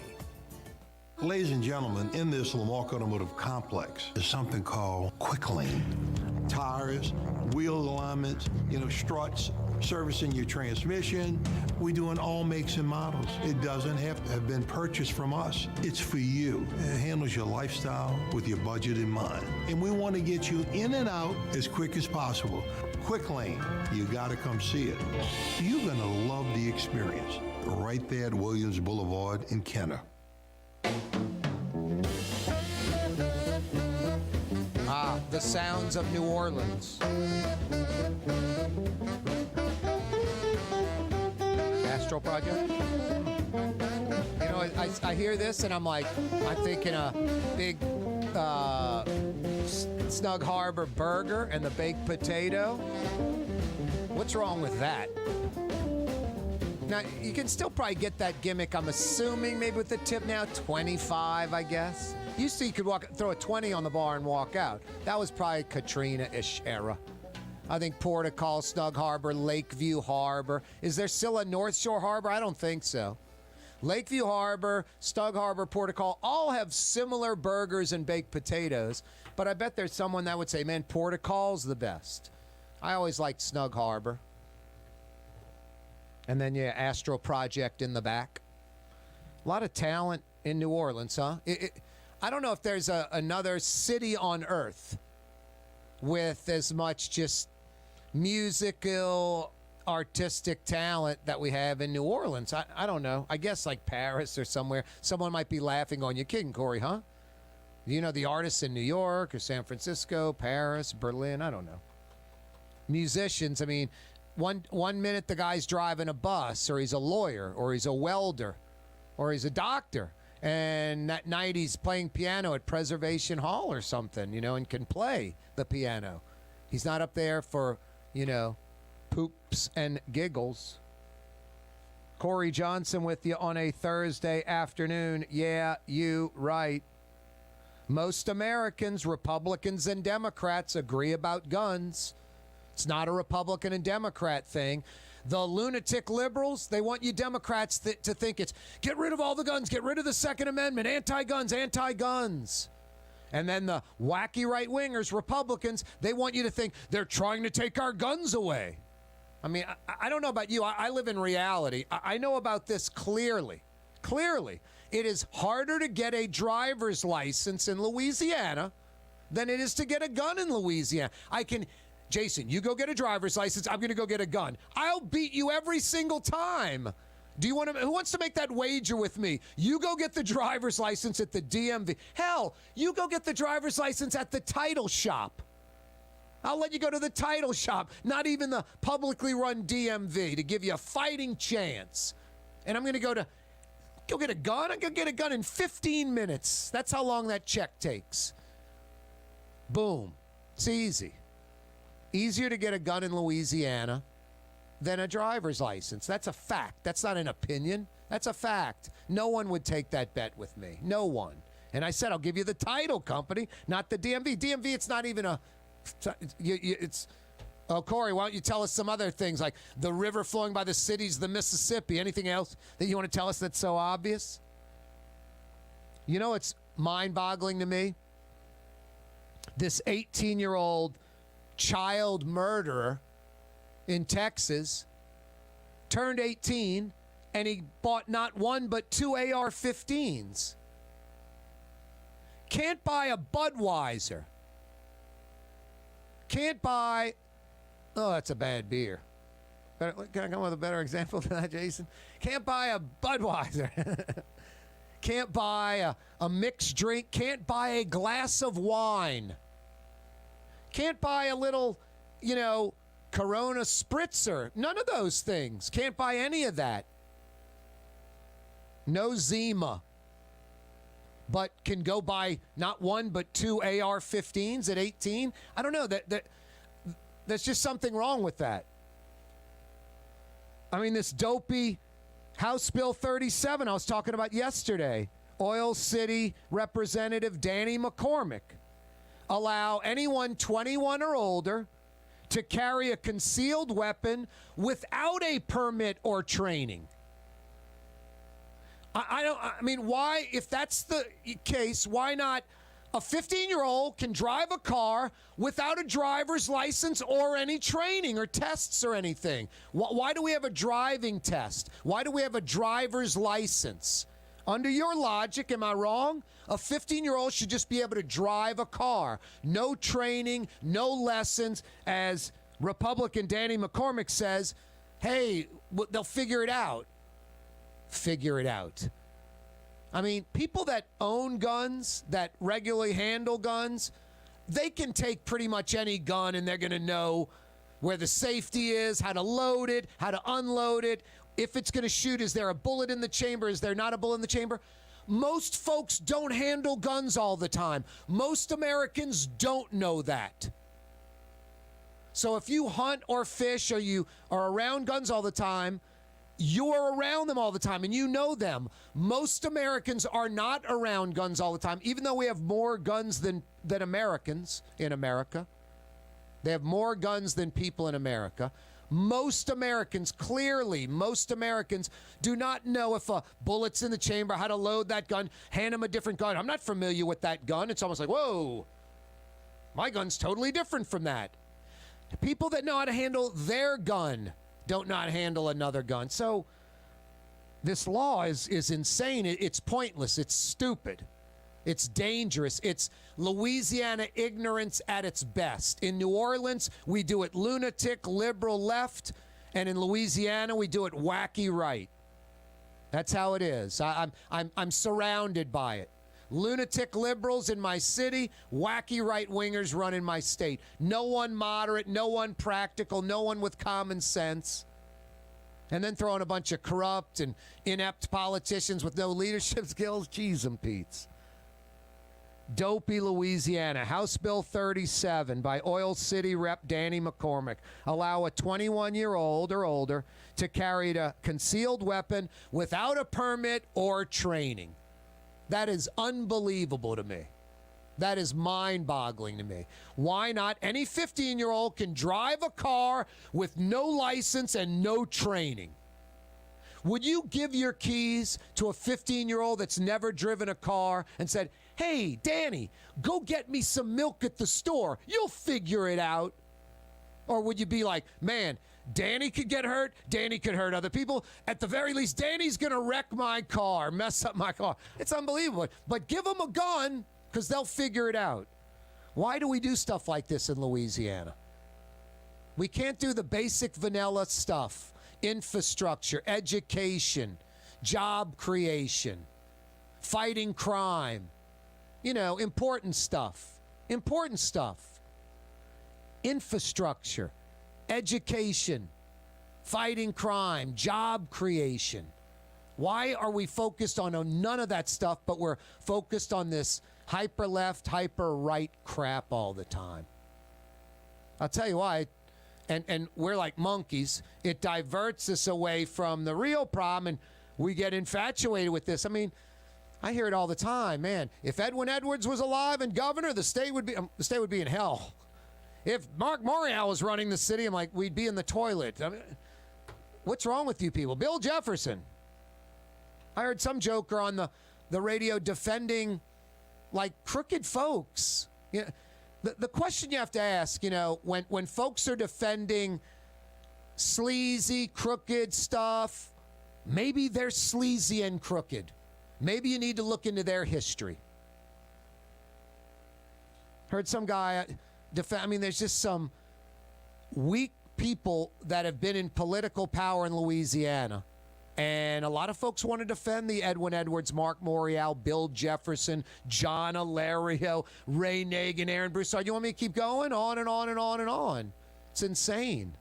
Ladies and gentlemen, in this Lamarck Automotive Complex is something called Quick Lane. Tires, wheel alignments, struts, servicing your transmission. We do in all makes and models. It doesn't have to have been purchased from us. It's for you. It handles your lifestyle with your budget in mind. And we want to get you in and out as quick as possible. Quick Lane, you got to come see it. You're going to love the experience. Right there at Williams Boulevard in Kenner. The sounds of New Orleans. Astro Project? I hear this and I'm thinking a big Snug Harbor burger and the baked potato. What's wrong with that? Now, you can still probably get that gimmick, I'm assuming, maybe with the tip now, 25, I guess. Used to, you could throw a 20 on the bar and walk out. That was probably Katrina-ish era. I think Portugal, Snug Harbor, Lakeview Harbor. Is there still a North Shore Harbor? I don't think so. Lakeview Harbor, Snug Harbor, Portugal, all have similar burgers and baked potatoes, but I bet there's someone that would say, man, Portugal's the best. I always liked Snug Harbor. And then, Astro Project in the back. A lot of talent in New Orleans, huh? I don't know if there's another city on earth with as much just musical, artistic talent that we have in New Orleans. I don't know. I guess like Paris or somewhere. Someone might be laughing on you. Kidding, Corey, huh? You know the artists in New York or San Francisco, Paris, Berlin, I don't know. Musicians, I mean, one minute the guy's driving a bus, or he's a lawyer, or he's a welder, or he's a doctor. And that night he's playing piano at Preservation Hall or something, and can play the piano. He's not up there for, poops and giggles. Corey Johnson with you on a Thursday afternoon. Yeah, you right. Most Americans, Republicans and Democrats, agree about guns. It's not a Republican and Democrat thing. The lunatic liberals, they want you Democrats to think it's get rid of all the guns, get rid of the Second Amendment, anti-guns, anti-guns. And then the wacky right-wingers, Republicans, they want you to think they're trying to take our guns away. I mean, I don't know about you. I live in reality. I know about this clearly. Clearly. It is harder to get a driver's license in Louisiana than it is to get a gun in Louisiana. Jason, you go get a driver's license. I'm going to go get a gun. I'll beat you every single time. Who wants to make that wager with me? You go get the driver's license at the DMV. Hell, you go get the driver's license at the title shop. I'll let you go to the title shop, not even the publicly run DMV, to give you a fighting chance. And I'm going to go get a gun? I'm going to get a gun in 15 minutes. That's how long that check takes. Boom. It's easy. Easier to get a gun in Louisiana than a driver's license. That's a fact. That's not an opinion. That's a fact. No one would take that bet with me. No one. And I said, I'll give you the title company, not the DMV. DMV, it's not even oh, Corey, why don't you tell us some other things like the river flowing by the cities, the Mississippi. Anything else that you want to tell us that's so obvious? You know, it's mind-boggling to me. This 18-year-old child murderer in Texas turned 18, and he bought not one but two AR-15s. Can't buy a Budweiser. Can't buy... Oh, that's a bad beer. Can I come with a better example than that, Jason? Can't buy a Budweiser. Can't buy a mixed drink. Can't buy a glass of wine. Can't buy a little, Corona spritzer. None of those things. Can't buy any of that. No Zima. But can go buy not one but two AR-15s at 18. I don't know. There's just something wrong with that. I mean, this dopey House Bill 37 I was talking about yesterday, Oil City Representative Danny McCormick, allow anyone 21 or older to carry a concealed weapon without a permit or training. I mean, why, if that's the case, why not a 15-year-old can drive a car without a driver's license or any training or tests or anything? Why do we have a driving test? Why do we have a driver's license? Under your logic, am I wrong? A 15-year-old should just be able to drive a car. No training, no lessons. As Republican Danny McCormick says, hey, they'll figure it out. Figure it out. I mean, people that own guns, that regularly handle guns, they can take pretty much any gun and they're going to know where the safety is, how to load it, how to unload it. If it's going to shoot, is there a bullet in the chamber? Is there not a bullet in the chamber? Most folks don't handle guns all the time. Most Americans don't know that. So if you hunt or fish or you are around guns all the time, you're around them all the time and you know them. Most Americans are not around guns all the time, even though we have more guns than Americans in America. They have more guns than people in America. Most Americans, clearly, most Americans do not know if a bullet's in the chamber, how to load that gun, hand them a different gun. I'm not familiar with that gun. It's almost like, whoa, my gun's totally different from that. People that know how to handle their gun don't not handle another gun. So this law is insane. It's pointless. It's stupid. It's dangerous. It's Louisiana ignorance at its best. In New Orleans, we do it lunatic, liberal left, and in Louisiana, we do it wacky right. That's how it is. I'm surrounded by it. Lunatic liberals in my city, wacky right-wingers running my state. No one moderate, no one practical, no one with common sense. And then throwing a bunch of corrupt and inept politicians with no leadership skills. Jeez and Pete's. Dopey Louisiana, House Bill 37 by Oil City Rep Danny McCormick, allow a 21-year-old or older to carry a concealed weapon without a permit or training. That is unbelievable to me. That is mind-boggling to me. Why not? Any 15-year-old can drive a car with no license and no training. Would you give your keys to a 15-year-old that's never driven a car and said, hey, Danny, go get me some milk at the store. You'll figure it out. Or would you be like, man, Danny could get hurt. Danny could hurt other people. At the very least, Danny's going to wreck my car, mess up my car. It's unbelievable. But give them a gun because they'll figure it out. Why do we do stuff like this in Louisiana? We can't do the basic vanilla stuff. Infrastructure, education, job creation, fighting crime. You know, important stuff. Important stuff. Infrastructure, education, fighting crime, job creation. Why are we focused on none of that stuff, but we're focused on this hyper-left, hyper-right crap all the time? I'll tell you why. And we're like monkeys. It diverts us away from the real problem, and we get infatuated with this. I mean, I hear it all the time, man. If Edwin Edwards was alive and governor, the state would be in hell. If Mark Morial was running the city, I'm like, we'd be in the toilet. I mean, what's wrong with you people? Bill Jefferson. I heard some joker on the the radio defending like crooked folks. You know, the question you have to ask, you know, when folks are defending sleazy, crooked stuff, maybe they're sleazy and crooked. Maybe you need to look into their history. Heard some guy defend, I mean, there's just some weak people that have been in political power in Louisiana. And a lot of folks want to defend the Edwin Edwards, Mark Morial, Bill Jefferson, John Alario, Ray Nagin, Aaron Broussard. You want me to keep going? On and on and on and on. It's insane.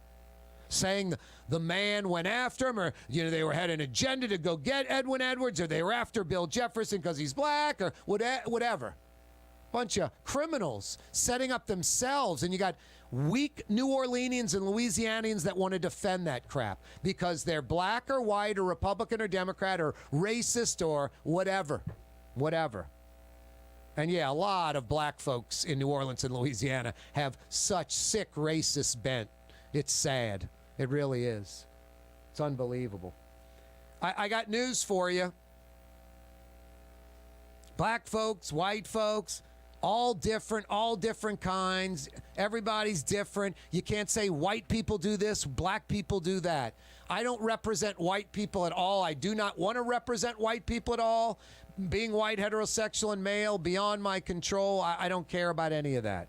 Saying the man went after him, or, you know, they had an agenda to go get Edwin Edwards, or they were after Bill Jefferson because he's black, or whatever. Bunch of criminals setting up themselves, and you got weak New Orleanians and Louisianians that want to defend that crap because they're black or white or Republican or Democrat or racist or whatever. And yeah, a lot of black folks in New Orleans and Louisiana have such sick racist bent. It's sad. It really is. It's unbelievable. I got news for you. Black folks, white folks, all different kinds. Everybody's different. You can't say white people do this, black people do that. I don't represent white people at all. I do not want to represent white people at all. Being white, heterosexual, and male, beyond my control. I don't care about any of that.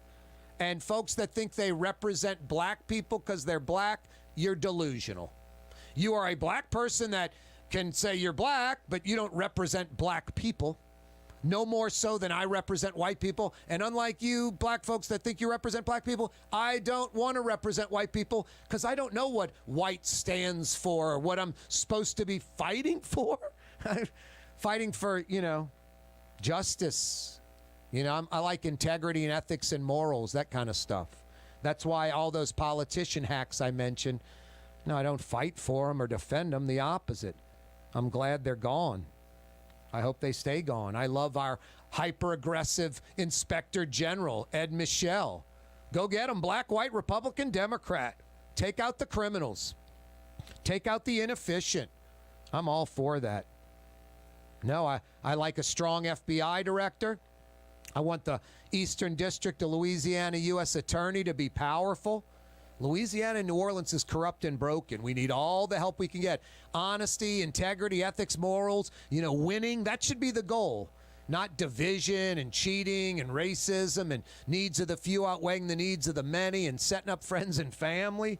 And folks that think they represent black people because they're black, you're delusional. You are a black person that can say you're black, but you don't represent black people. No more so than I represent white people. And unlike you, black folks that think you represent black people, I don't want to represent white people because I don't know what white stands for or what I'm supposed to be fighting for. Fighting for, you know, justice. You know, I like integrity and ethics and morals, that kind of stuff. That's why all those politician hacks I mentioned, no, I don't fight for them or defend them. The opposite. I'm glad they're gone. I hope they stay gone. I love our hyper-aggressive Inspector General, Ed Michel. Go get him, black, white, Republican, Democrat. Take out the criminals. Take out the inefficient. I'm all for that. No, I like a strong FBI director. I want the Eastern District of Louisiana U.S. Attorney to be powerful. Louisiana and New Orleans is corrupt and broken. We need all the help we can get. Honesty, integrity, ethics, morals, you know, winning, that should be the goal. Not division and cheating and racism and needs of the few outweighing the needs of the many and setting up friends and family.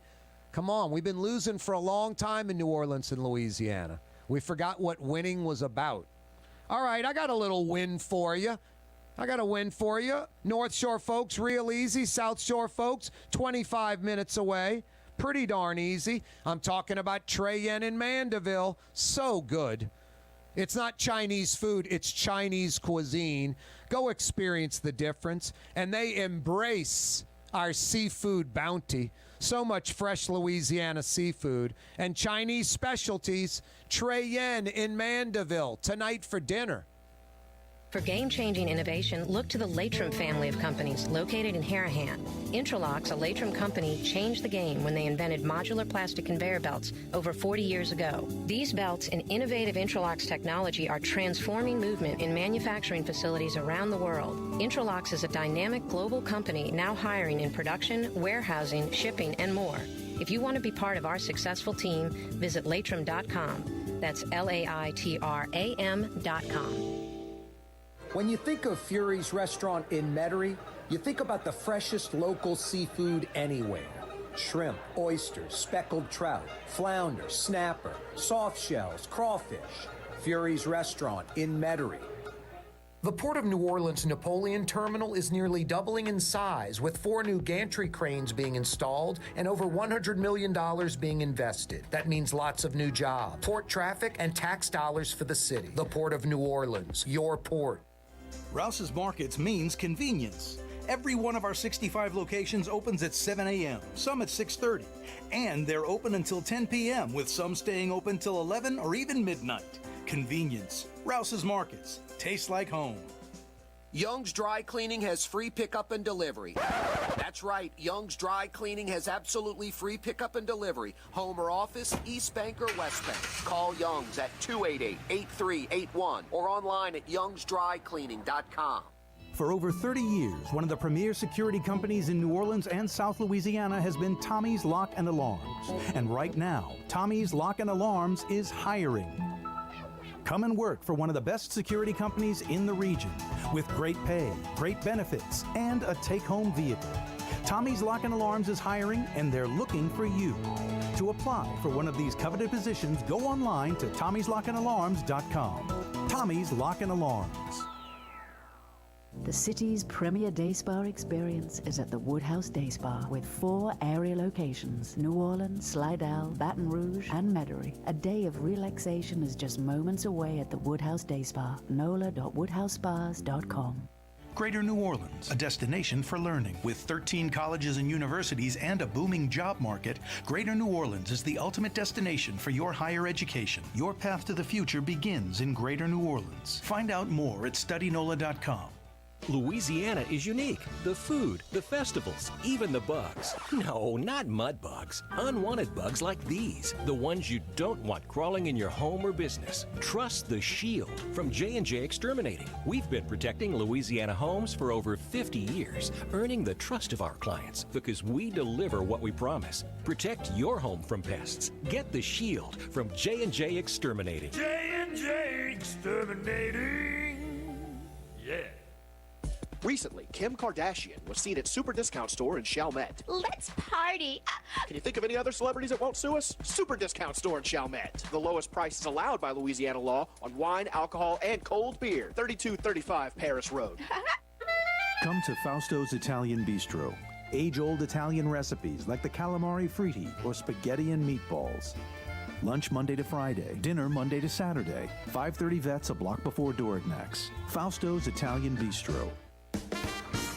Come on, we've been losing for a long time in New Orleans and Louisiana. We forgot what winning was about. All right, I got a little win for you. North Shore folks, real easy. South Shore folks, 25 minutes away. Pretty darn easy. I'm talking about Trey Yen in Mandeville. So good. It's not Chinese food, it's Chinese cuisine. Go experience the difference. And they embrace our seafood bounty. So much fresh Louisiana seafood. And Chinese specialties. Trey Yen in Mandeville, tonight for dinner. For game-changing innovation, look to the Latrim family of companies located in Harahan. Intralocks, a Latrim company, changed the game when they invented modular plastic conveyor belts over 40 years ago. These belts and innovative Intralocks technology are transforming movement in manufacturing facilities around the world. Intralocks is a dynamic global company now hiring in production, warehousing, shipping, and more. If you want to be part of our successful team, visit Latrim.com. That's LAITRAM.com. When you think of Fury's restaurant in Metairie, you think about the freshest local seafood anywhere. Shrimp, oysters, speckled trout, flounder, snapper, soft shells, crawfish. Fury's restaurant in Metairie. The Port of New Orleans Napoleon Terminal is nearly doubling in size, with 4 new gantry cranes being installed and over $100 million being invested. That means lots of new jobs, port traffic, and tax dollars for the city. The Port of New Orleans, your port. Rouse's Markets means convenience. Every one of our 65 locations opens at 7 a.m., some at 6:30, and they're open until 10 p.m., with some staying open till 11 or even midnight. Convenience. Rouse's Markets. Tastes like home. Young's Dry Cleaning has free pickup and delivery. That's right, Young's Dry Cleaning has absolutely free pickup and delivery. Home or office, East Bank or West Bank. Call Young's at 288-8381 or online at youngsdrycleaning.com. For over 30 years, one of the premier security companies in New Orleans and South Louisiana has been Tommy's Lock and Alarms. And right now, Tommy's Lock and Alarms is hiring. Come and work for one of the best security companies in the region with great pay, great benefits, and a take-home vehicle. Tommy's Lock and Alarms is hiring, and they're looking for you. To apply for one of these coveted positions, go online to tommyslockandalarms.com. Tommy's Lock and Alarms. The city's premier day spa experience is at the Woodhouse Day Spa with 4 area locations: New Orleans, Slidell, Baton Rouge, and Metairie. A day of relaxation is just moments away at the Woodhouse Day Spa. NOLA.woodhousespas.com. Greater New Orleans, a destination for learning. With 13 colleges and universities and a booming job market, Greater New Orleans is the ultimate destination for your higher education. Your path to the future begins in Greater New Orleans. Find out more at studynola.com. Louisiana is unique. The food, the festivals, even the bugs. No, not mud bugs. Unwanted bugs like these. The ones you don't want crawling in your home or business. Trust the Shield from J&J Exterminating. We've been protecting Louisiana homes for over 50 years, earning the trust of our clients because we deliver what we promise. Protect your home from pests. Get the Shield from J&J Exterminating. J&J Exterminating. Yeah. Recently, Kim Kardashian was seen at Super Discount Store in Chalmette. Let's party. Can you think of any other celebrities that won't sue us? Super Discount Store in Chalmette. The lowest prices allowed by Louisiana law on wine, alcohol, and cold beer. 3235 Paris Road. Come to Fausto's Italian Bistro. Age-old Italian recipes like the calamari fritti or spaghetti and meatballs. Lunch Monday to Friday, dinner Monday to Saturday. 530 Vets, a block before Dorignax. Fausto's Italian Bistro.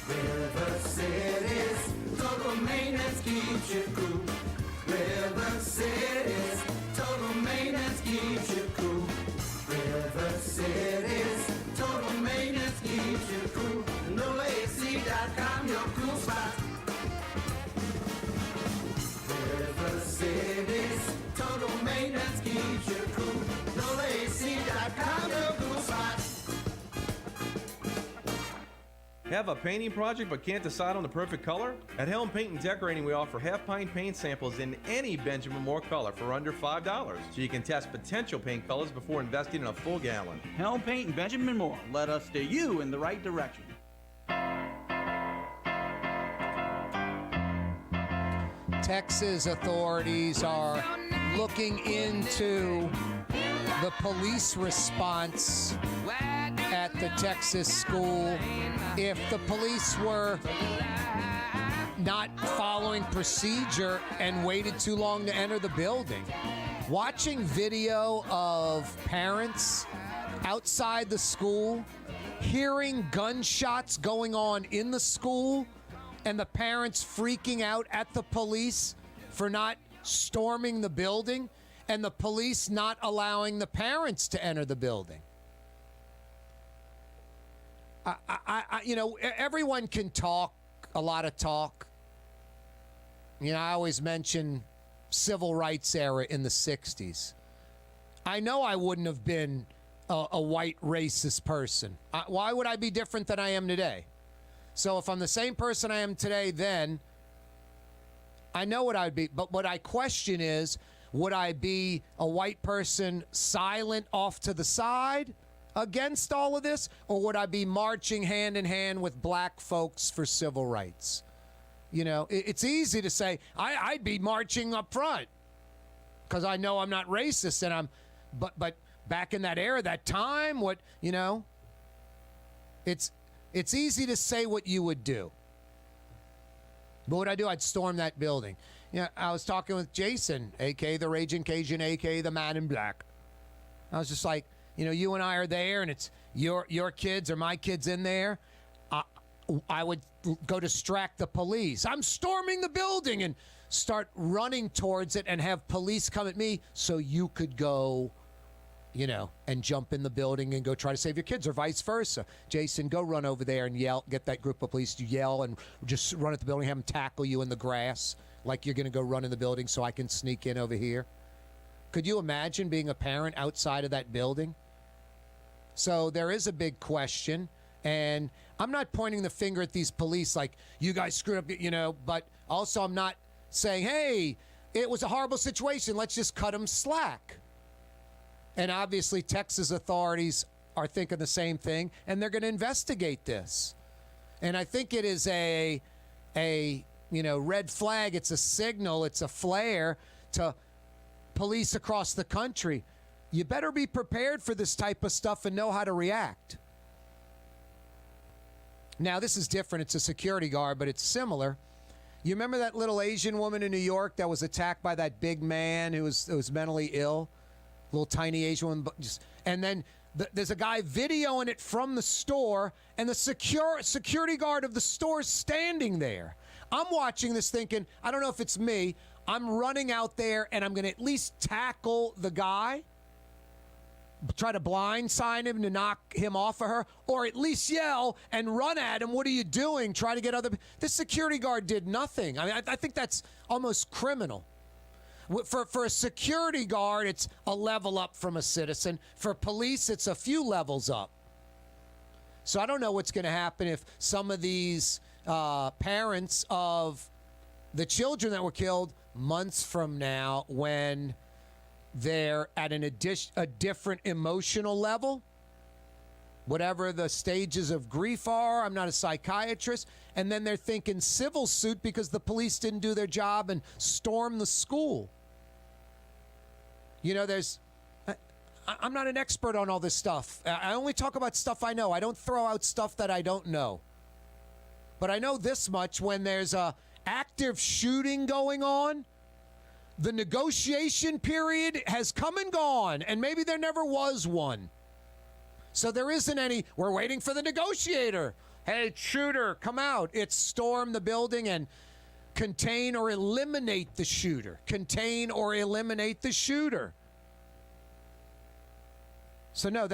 River City's total maintenance keeps you cool. River City's total maintenance keeps you cool. River City's total maintenance keeps you cool. NolaAC.com, your cool spot. River City's total maintenance keeps you cool. NolaAC.com, your cool spot. Have a painting project but can't decide on the perfect color? At Helm Paint and Decorating, we offer half-pint paint samples in any Benjamin Moore color for under $5, so you can test potential paint colors before investing in a full gallon. Helm Paint and Benjamin Moore. Let us steer you in the right direction. Texas authorities are looking into the police response at the Texas school. If the police were not following procedure and waited too long to enter the building. Watching video of parents outside the school, hearing gunshots going on in the school, and the parents freaking out at the police for not storming the building, and the police not allowing the parents to enter the building. Everyone can talk a lot of talk. I always mention civil rights era in the 60s. I know I wouldn't have been a white racist person. Why would I be different than I am today? So if I'm the same person I am today then, I know what I'd be. But what I question is, would I be a white person silent off to the side against all of this? Or would I be marching hand in hand with black folks for civil rights? It's easy to say, I'd be marching up front because I know I'm not racist and but back in that era, that time, it's easy to say what you would do. But what would I do? I'd storm that building. I was talking with Jason, a.k.a. the Raging Cajun, a.k.a. the Man in Black. I was just like, you and I are there, and it's your kids or my kids in there. I would go distract the police. I'm storming the building and start running towards it and have police come at me so you could go and jump in the building and go try to save your kids, or vice versa. Jason, go run over there and yell, get that group of police to yell and just run at the building, have them tackle you in the grass like you're going to go run in the building so I can sneak in over here. Could you imagine being a parent outside of that building? So there is a big question, and I'm not pointing the finger at these police like, you guys screwed up, but also I'm not saying, hey, it was a horrible situation, let's just cut them slack. And obviously Texas authorities are thinking the same thing, and they're going to investigate this. And I think it is a red flag, it's a signal, it's a flare to police across the country. You better be prepared for this type of stuff and know how to react. Now, this is different. It's a security guard, but it's similar. You remember that little Asian woman in New York that was attacked by that big man who was mentally ill? Little tiny Asian woman. And then there's a guy videoing it from the store, and the security guard of the store is standing there. I'm watching this thinking, I don't know if it's me. I'm running out there, and I'm going to at least tackle the guy, try to blindside him to knock him off of her, or at least yell and run at him. What are you doing? Try to get other... This security guard did nothing. I mean, I think that's almost criminal. For a security guard, it's a level up from a citizen. For police, it's a few levels up. So I don't know what's going to happen if some of these parents of the children that were killed months from now, when they're at a different emotional level, whatever the stages of grief are. I'm not a psychiatrist. And then they're thinking civil suit because the police didn't do their job and storm the school. I'm not an expert on all this stuff. I only talk about stuff I know. I don't throw out stuff that I don't know. But I know this much: when there's a active shooting going on, the negotiation period has come and gone, and maybe there never was one. So there isn't any, we're waiting for the negotiator. Hey, shooter, come out. It's storm the building and contain or eliminate the shooter. Contain or eliminate the shooter. So no,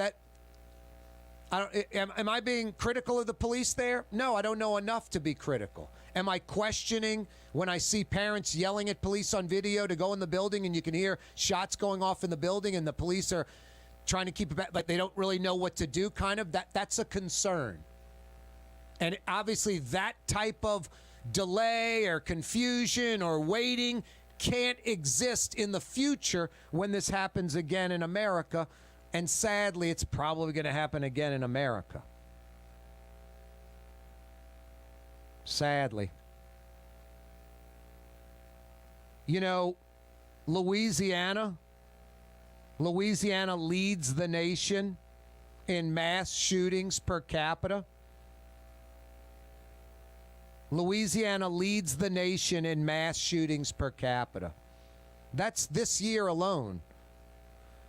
am I being critical of the police there? No, I don't know enough to be critical. Am I questioning when I see parents yelling at police on video to go in the building and you can hear shots going off in the building and the police are trying to keep it back, like they don't really know what to do, kind of? That's a concern. And obviously that type of delay or confusion or waiting can't exist in the future when this happens again in America. And sadly, it's probably going to happen again in America. Sadly. Louisiana leads the nation in mass shootings per capita. Louisiana leads the nation in mass shootings per capita. That's this year alone.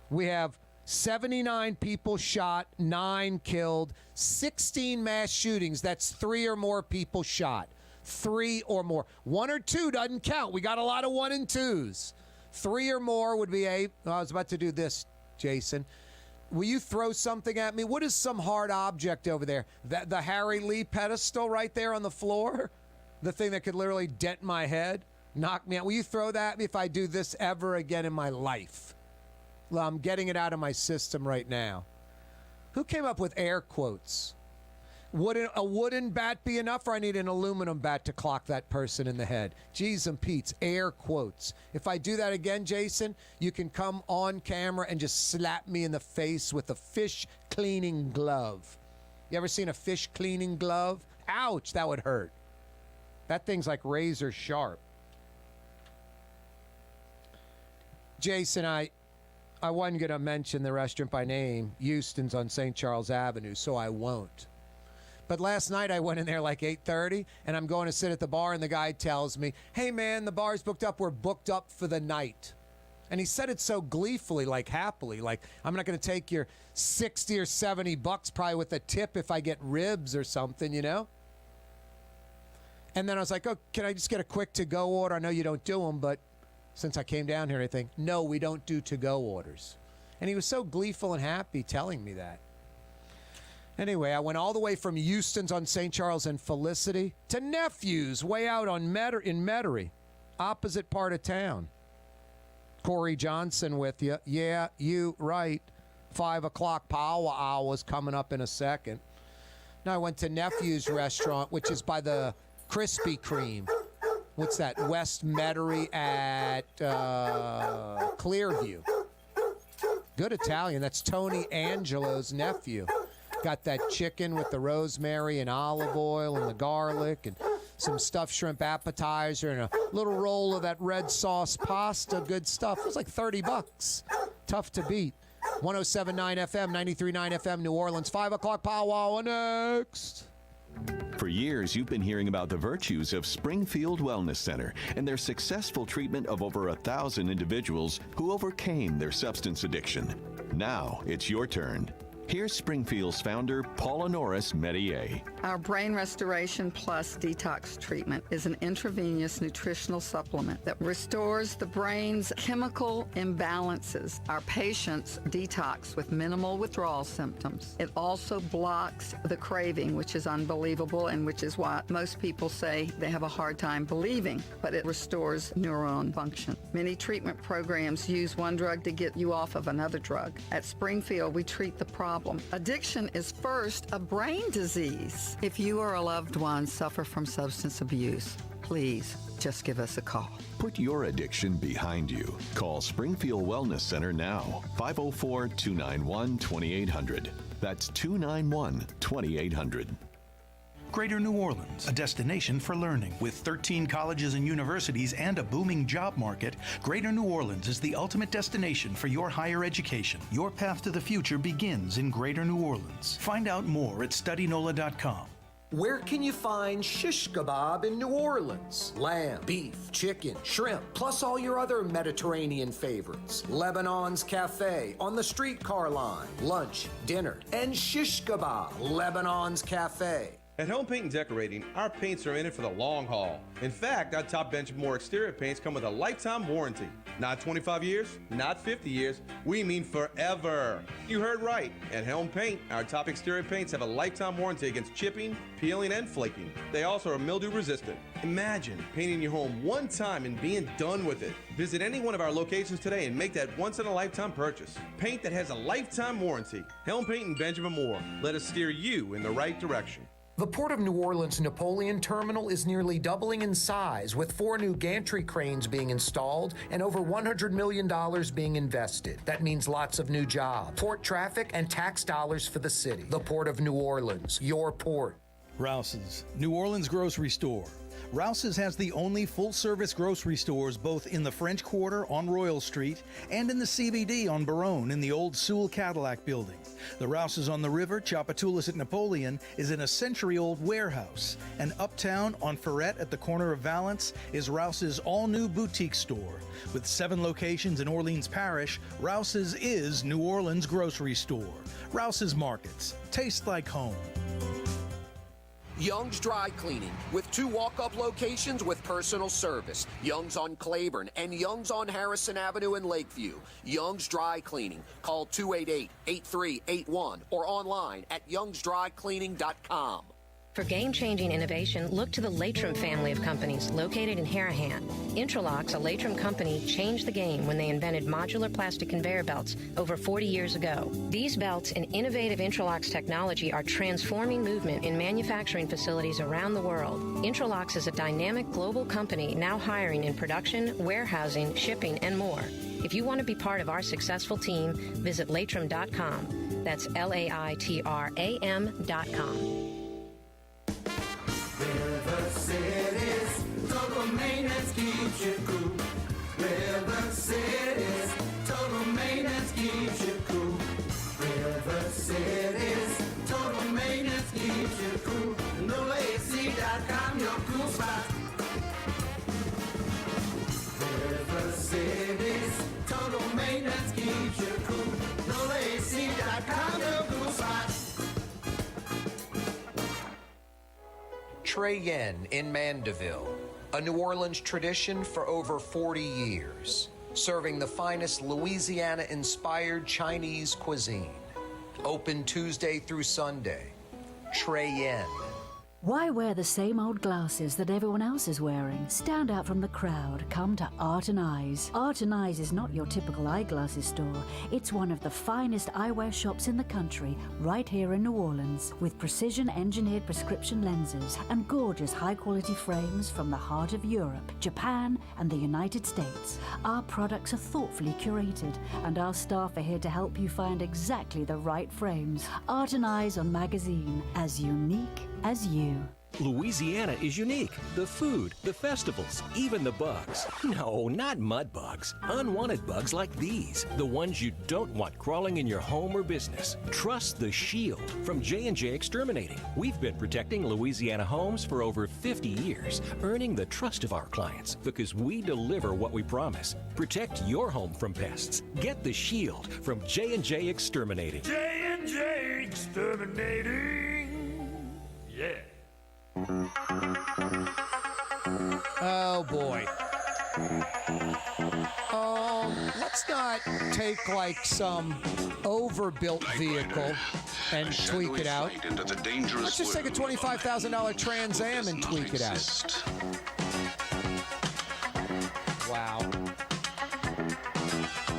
We have 79 people shot, 9 killed, 16 mass shootings. That's 3 or more people shot. 3 or more. 1 or 2 doesn't count. We got a lot of 1 and 2s. 3 or more would be I was about to do this, Jason. Will you throw something at me? What is some hard object over there? The Harry Lee pedestal right there on the floor? The thing that could literally dent my head? Knock me out. Will you throw that at me if I do this ever again in my life? Well, I'm getting it out of my system right now. Who came up with air quotes? Would a wooden bat be enough, or I need an aluminum bat to clock that person in the head? Jeez and Pete's, air quotes. If I do that again, Jason, you can come on camera and just slap me in the face with a fish cleaning glove. You ever seen a fish cleaning glove? Ouch, that would hurt. That thing's like razor sharp. Jason, I wasn't going to mention the restaurant by name, Houston's on St. Charles Avenue, so I won't. But last night I went in there like 8:30, and I'm going to sit at the bar, and the guy tells me, hey, man, the bar's booked up. We're booked up for the night. And he said it so gleefully, like happily, like, I'm not going to take your 60 or 70 bucks probably with a tip if I get ribs or something, you know? And then I was like, oh, can I just get a quick to-go order? I know you don't do them, but since I came down here, I think, no, we don't do to-go orders. And he was so gleeful and happy telling me that. Anyway, I went all the way from Euston's on St. Charles and Felicity to Nephew's way out on in Metairie, opposite part of town. Corey Johnson with you. Yeah, you right. 5 o'clock power hour's coming up in a second. Now I went to Nephew's restaurant, which is by the Krispy Kreme. What's that? West Metairie at Clearview. Good Italian. That's Tony Angelo's nephew. Got that chicken with the rosemary and olive oil and the garlic and some stuffed shrimp appetizer and a little roll of that red sauce pasta. Good stuff. It was like $30. Tough to beat. 107.9 FM, 93.9 FM, New Orleans. 5 o'clock powwow next. For years, you've been hearing about the virtues of Springfield Wellness Center and their successful treatment of over 1,000 individuals who overcame their substance addiction. Now it's your turn. Here's Springfield's founder, Paula Norris Metier. Our Brain Restoration Plus Detox Treatment is an intravenous nutritional supplement that restores the brain's chemical imbalances. Our patients detox with minimal withdrawal symptoms. It also blocks the craving, which is unbelievable and which is why most people say they have a hard time believing, but it restores neuron function. Many treatment programs use one drug to get you off of another drug. At Springfield, we treat the problem. Addiction is first a brain disease. If you or a loved one suffer from substance abuse, please just give us a call. Put your addiction behind you. Call Springfield Wellness Center now. 504-291-2800. That's 291-2800. Greater New Orleans, a destination for learning. With 13 colleges and universities and a booming job market, Greater New Orleans is the ultimate destination for your higher education. Your path to the future begins in Greater New Orleans. Find out more at studynola.com. Where can you find shish kebab in New Orleans? Lamb, beef, chicken, shrimp, plus all your other Mediterranean favorites. Lebanon's Cafe on the streetcar line. Lunch, dinner, and shish kebab. Lebanon's Cafe. At Home Paint and Decorating, our paints are in it for the long haul. In fact, our top Benchmore exterior paints come with a lifetime warranty. Not 25 years, not 50 years, we mean forever. You heard right. At Helm Paint, our top exterior paints have a lifetime warranty against chipping, peeling, and flaking. They also are mildew resistant. Imagine painting your home one time and being done with it. Visit any one of our locations today and make that once-in-a-lifetime purchase. Paint that has a lifetime warranty. Helm Paint and Benjamin Moore. Let us steer you in the right direction. The Port of New Orleans Napoleon Terminal is nearly doubling in size, with 4 new gantry cranes being installed and over $100 million being invested. That means lots of new jobs, port traffic, and tax dollars for the city. The Port of New Orleans, your port. Rouse's, New Orleans grocery store. Rouse's has the only full-service grocery stores both in the French Quarter on Royal Street and in the CBD on Baronne in the old Sewell Cadillac building. The Rouse's on the river, Tchoupitoulas at Napoleon, is in a century-old warehouse. And uptown on Ferret at the corner of Valence is Rouse's all-new boutique store. With 7 locations in Orleans Parish, Rouse's is New Orleans grocery store. Rouse's Markets. Taste like home. Young's Dry Cleaning, with 2 walk-up locations with personal service. Young's on Claiborne and Young's on Harrison Avenue in Lakeview. Young's Dry Cleaning. Call 288-8381 or online at youngsdrycleaning.com. For game-changing innovation, look to the Latrim family of companies located in Harahan. Intralocks, a Latrim company, changed the game when they invented modular plastic conveyor belts over 40 years ago. These belts and innovative Intralocks technology are transforming movement in manufacturing facilities around the world. Intralocks is a dynamic global company now hiring in production, warehousing, shipping, and more. If you want to be part of our successful team, visit Latrim.com. That's LAITRAM.com. River City's total maintenance keeps you cool. River City's total maintenance keeps you cool. River City's total maintenance keeps you cool. NolaAC.com, your cool spot. River City's total maintenance keeps you cool. NolaAC.com, your cool spot. Trey Yen in Mandeville, a New Orleans tradition for over 40 years. serving the finest Louisiana-inspired Chinese cuisine. Open Tuesday through Sunday. Trey Yen. Why wear the same old glasses that everyone else is wearing? Stand out from the crowd. Come to Art and Eyes. Art and Eyes is not your typical eyeglasses store. It's one of the finest eyewear shops in the country, right here in New Orleans, with precision-engineered prescription lenses and gorgeous high-quality frames from the heart of Europe, Japan, and the United States. Our products are thoughtfully curated, and our staff are here to help you find exactly the right frames. Art and Eyes on Magazine, as unique as you. Louisiana is unique. The food, the festivals, even the bugs. No, not mud bugs. Unwanted bugs like these. The ones you don't want crawling in your home or business. Trust the Shield from J&J Exterminating. We've been protecting Louisiana homes for over 50 years, earning the trust of our clients because we deliver what we promise. Protect your home from pests. Get the Shield from J&J Exterminating. J&J Exterminating. Yeah. Oh, boy. Let's not take like some overbuilt vehicle and tweak it out. Let's just take a $25,000 Trans Am and tweak it out. Wow.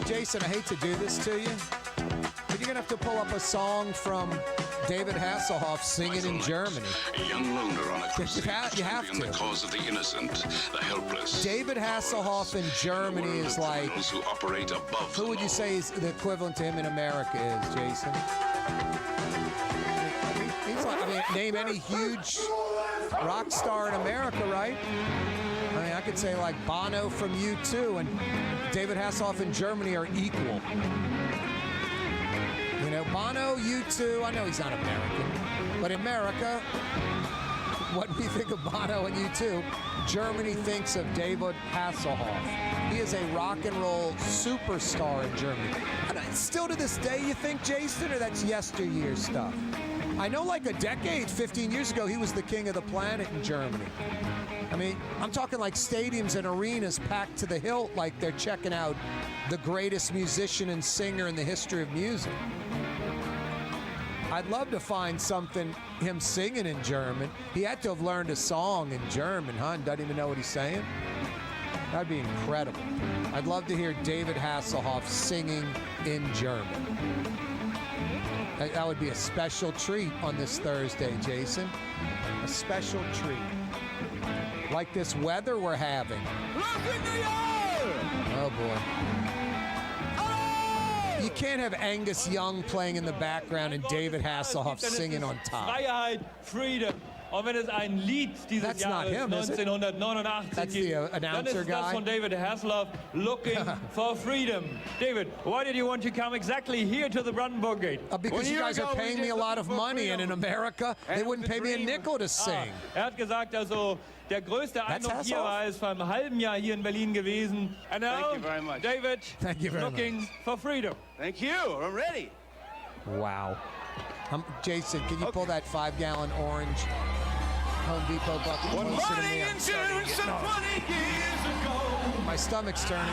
Jason, I hate to do this to you, but you're going to have to pull up a song from David Hasselhoff singing in Germany. A young loner on a crusade you have in the cause of the innocent, the helpless. David Hasselhoff in Germany is like, who operate above who would you say is the equivalent to him in America is, Jason? He's like, I mean, name any huge rock star in America, right? I mean, I could say like Bono from U2 and David Hasselhoff in Germany are equal. You know, Bono, U2, I know he's not American, but America, what we think of Bono and U2, Germany thinks of David Hasselhoff. He is a rock and roll superstar in Germany. And still to this day, you think, Jason, or that's yesteryear stuff? I know like a decade, 15 years ago, he was the king of the planet in Germany. I mean, I'm talking like stadiums and arenas packed to the hilt like they're checking out the greatest musician and singer in the history of music. I'd love to find something, him singing in German. He had to have learned a song in German, huh? And doesn't even know what he's saying? That'd be incredible. I'd love to hear David Hasselhoff singing in German. That would be a special treat on this Thursday, Jason. A special treat. Like this weather we're having. Oh, boy. You can't have Angus Young playing in the background and David Hasselhoff singing on top. Freiheit, Freedom. Und wenn es ein Lied dieses Jahres 1989 That's the announcer dann ist das guy. von David Hasselhoff, Looking for Freedom. David, why did you want to come exactly here to the Brandenburg Gate? Because you guys are paying me a lot of money, and in America, they wouldn't pay me a nickel to sing. Hat gesagt, also, der größte Eindruck hier war es vor einem halben Jahr hier in Berlin gewesen. And now, Thank you very much. David, Thank you very Looking for Freedom. Thank you. I'm ready. Wow. Jason, can you pull that 5-gallon orange Home Depot bucket? One morning in June, some 20 years ago, my stomach's turning.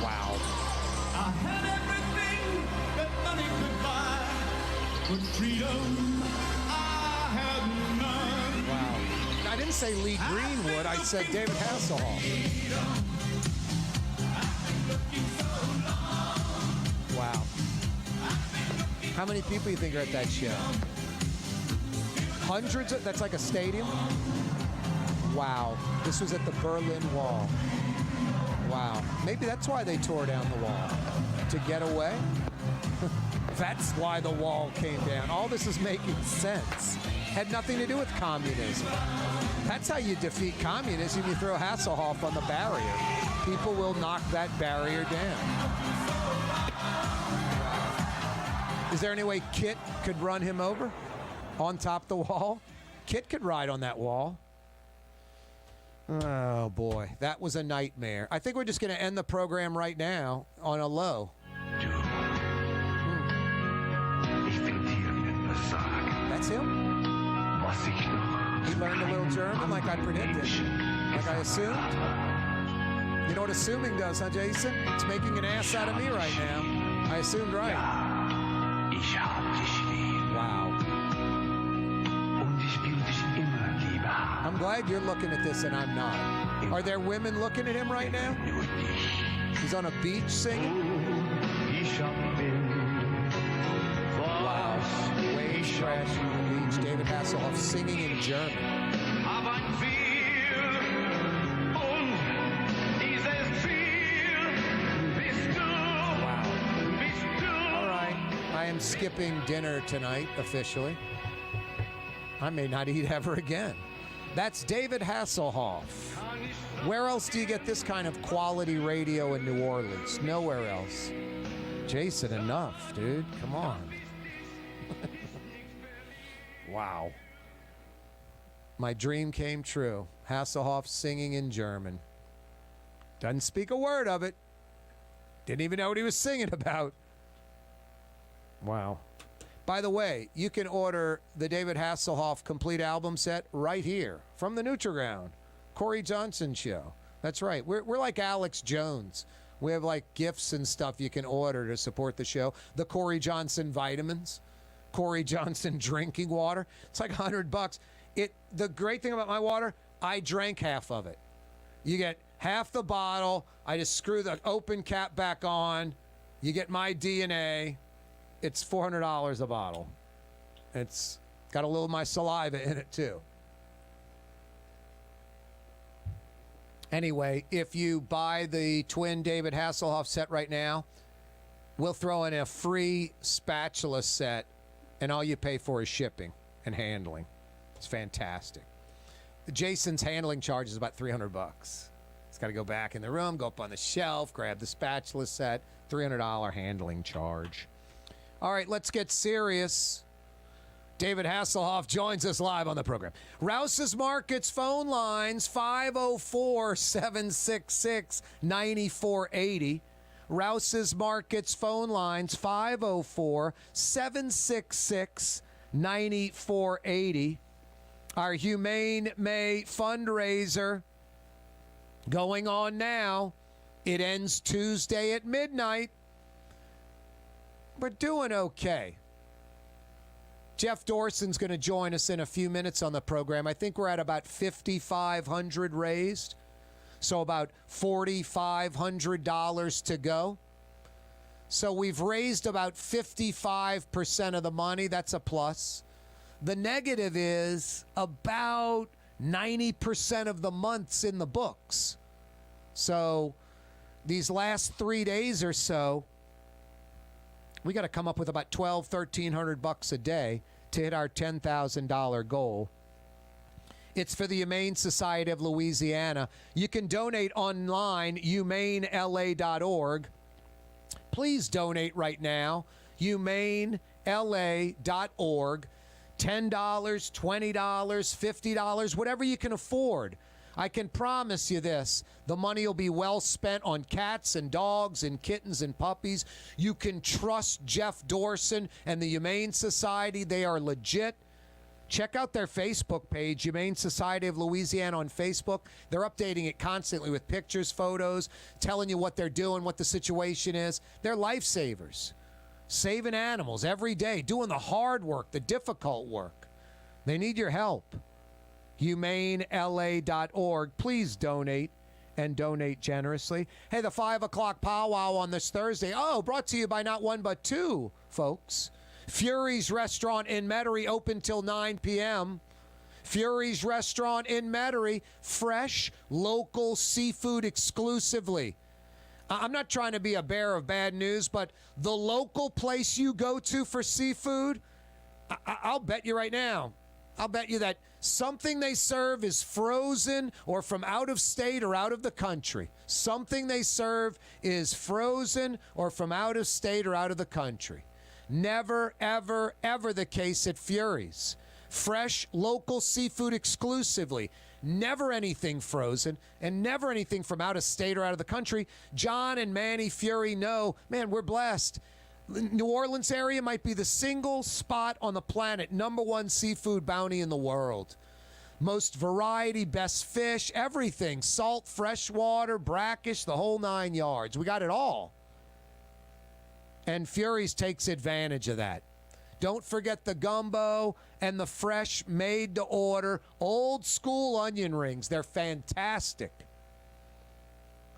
Wow. I had everything that money could buy, but freedom I had none. Wow. I didn't say Lee Greenwood, I said David Hasselhoff. Wow. How many people do you think are at that show? Hundreds? That's like a stadium? Wow. This was at the Berlin Wall. Wow. Maybe that's why they tore down the wall. To get away? That's why the wall came down. All this is making sense. Had nothing to do with communism. That's how you defeat communism. You throw Hasselhoff on the barrier. People will knock that barrier down. Is there any way Kit could run him over on top of the wall? Kit could ride on that wall. Oh, boy. That was a nightmare. I think we're just going to end the program right now on a low. That's him? He learned a little German like I predicted, like I assumed. You know what assuming does, huh, Jason? It's making an ass out of me right now. I assumed right. Ich hab dich lieb. Wow. Und ich will dich immer Liebe haben. I'm glad you're looking at this and I'm not. Are there women looking at him right now? He's on a beach singing? Wow. Waves crashing on the beach. David Hasselhoff singing in German. I am skipping dinner tonight, officially. I may not eat ever again. That's David Hasselhoff. Where else do you get this kind of quality radio in New Orleans? Nowhere else. Jason, enough, dude. Come on. Wow. My dream came true. Hasselhoff singing in German. Doesn't speak a word of it. Didn't even know what he was singing about. Wow. By the way, you can order the David Hasselhoff complete album set right here from the Nutriground. Corey Johnson Show. That's right. We're like Alex Jones. We have like gifts and stuff you can order to support the show. The Corey Johnson vitamins, Corey Johnson drinking water. It's like $100. The great thing about my water, I drank half of it. You get half the bottle. I just screw the open cap back on. You get my DNA. It's $400 a bottle. It's got a little of my saliva in it, too. Anyway, if you buy the twin David Hasselhoff set right now, we'll throw in a free spatula set, and all you pay for is shipping and handling. It's fantastic. Jason's handling charge is about $300. He's got to go back in the room, go up on the shelf, grab the spatula set, $300 handling charge. All right, let's get serious. David Hasselhoff joins us live on the program. Rouse's Markets phone lines, 504-766-9480. Rouse's Markets phone lines, 504-766-9480. Our Humane May fundraiser going on now. It ends Tuesday at midnight. We're doing okay. Jeff Dorson's going to join us in a few minutes on the program. I think we're at about $5,500 raised, so about $4,500 to go. So we've raised about 55% of the money. That's a plus. The negative is about 90% of the months in the books. So these last 3 days or so, we got to come up with about $1,300 a day to hit our $10,000 goal. It's for the Humane Society of Louisiana. You can donate online, humanela.org. Please donate right now, humanela.org. $10, $20, $50, whatever you can afford. I can promise you this, the money will be well spent on cats and dogs and kittens and puppies. You can trust Jeff Dorson and the Humane Society. They are legit. Check out their Facebook page, Humane Society of Louisiana on Facebook. They're updating it constantly with pictures, photos, telling you what they're doing, what the situation is. They're lifesavers, saving animals every day, doing the hard work, the difficult work. They need your help. humanela.org. Please donate and donate generously. Hey, the 5 o'clock powwow on this Thursday. Oh, brought to you by not one but two, folks. Fury's Restaurant in Metairie, open till 9 p.m. Fury's Restaurant in Metairie, fresh, local seafood exclusively. I'm not trying to be a bearer of bad news, but the local place you go to for seafood, I'll bet you right now, I'll bet you that something they serve is frozen or from out of state or out of the country. Something they serve is frozen or from out of state or out of the country. Never, ever, ever the case at Fury's. Fresh, local seafood exclusively. Never anything frozen and never anything from out of state or out of the country. John and Manny Fury know, man, we're blessed. New Orleans area might be the single spot on the planet, #1 seafood bounty in the world. most variety, best fish, everything. Salt, freshwater, brackish, the whole 9 yards. We got it all. And Fury's takes advantage of that. Don't forget the gumbo and the fresh, made-to-order, old-school onion rings. They're fantastic.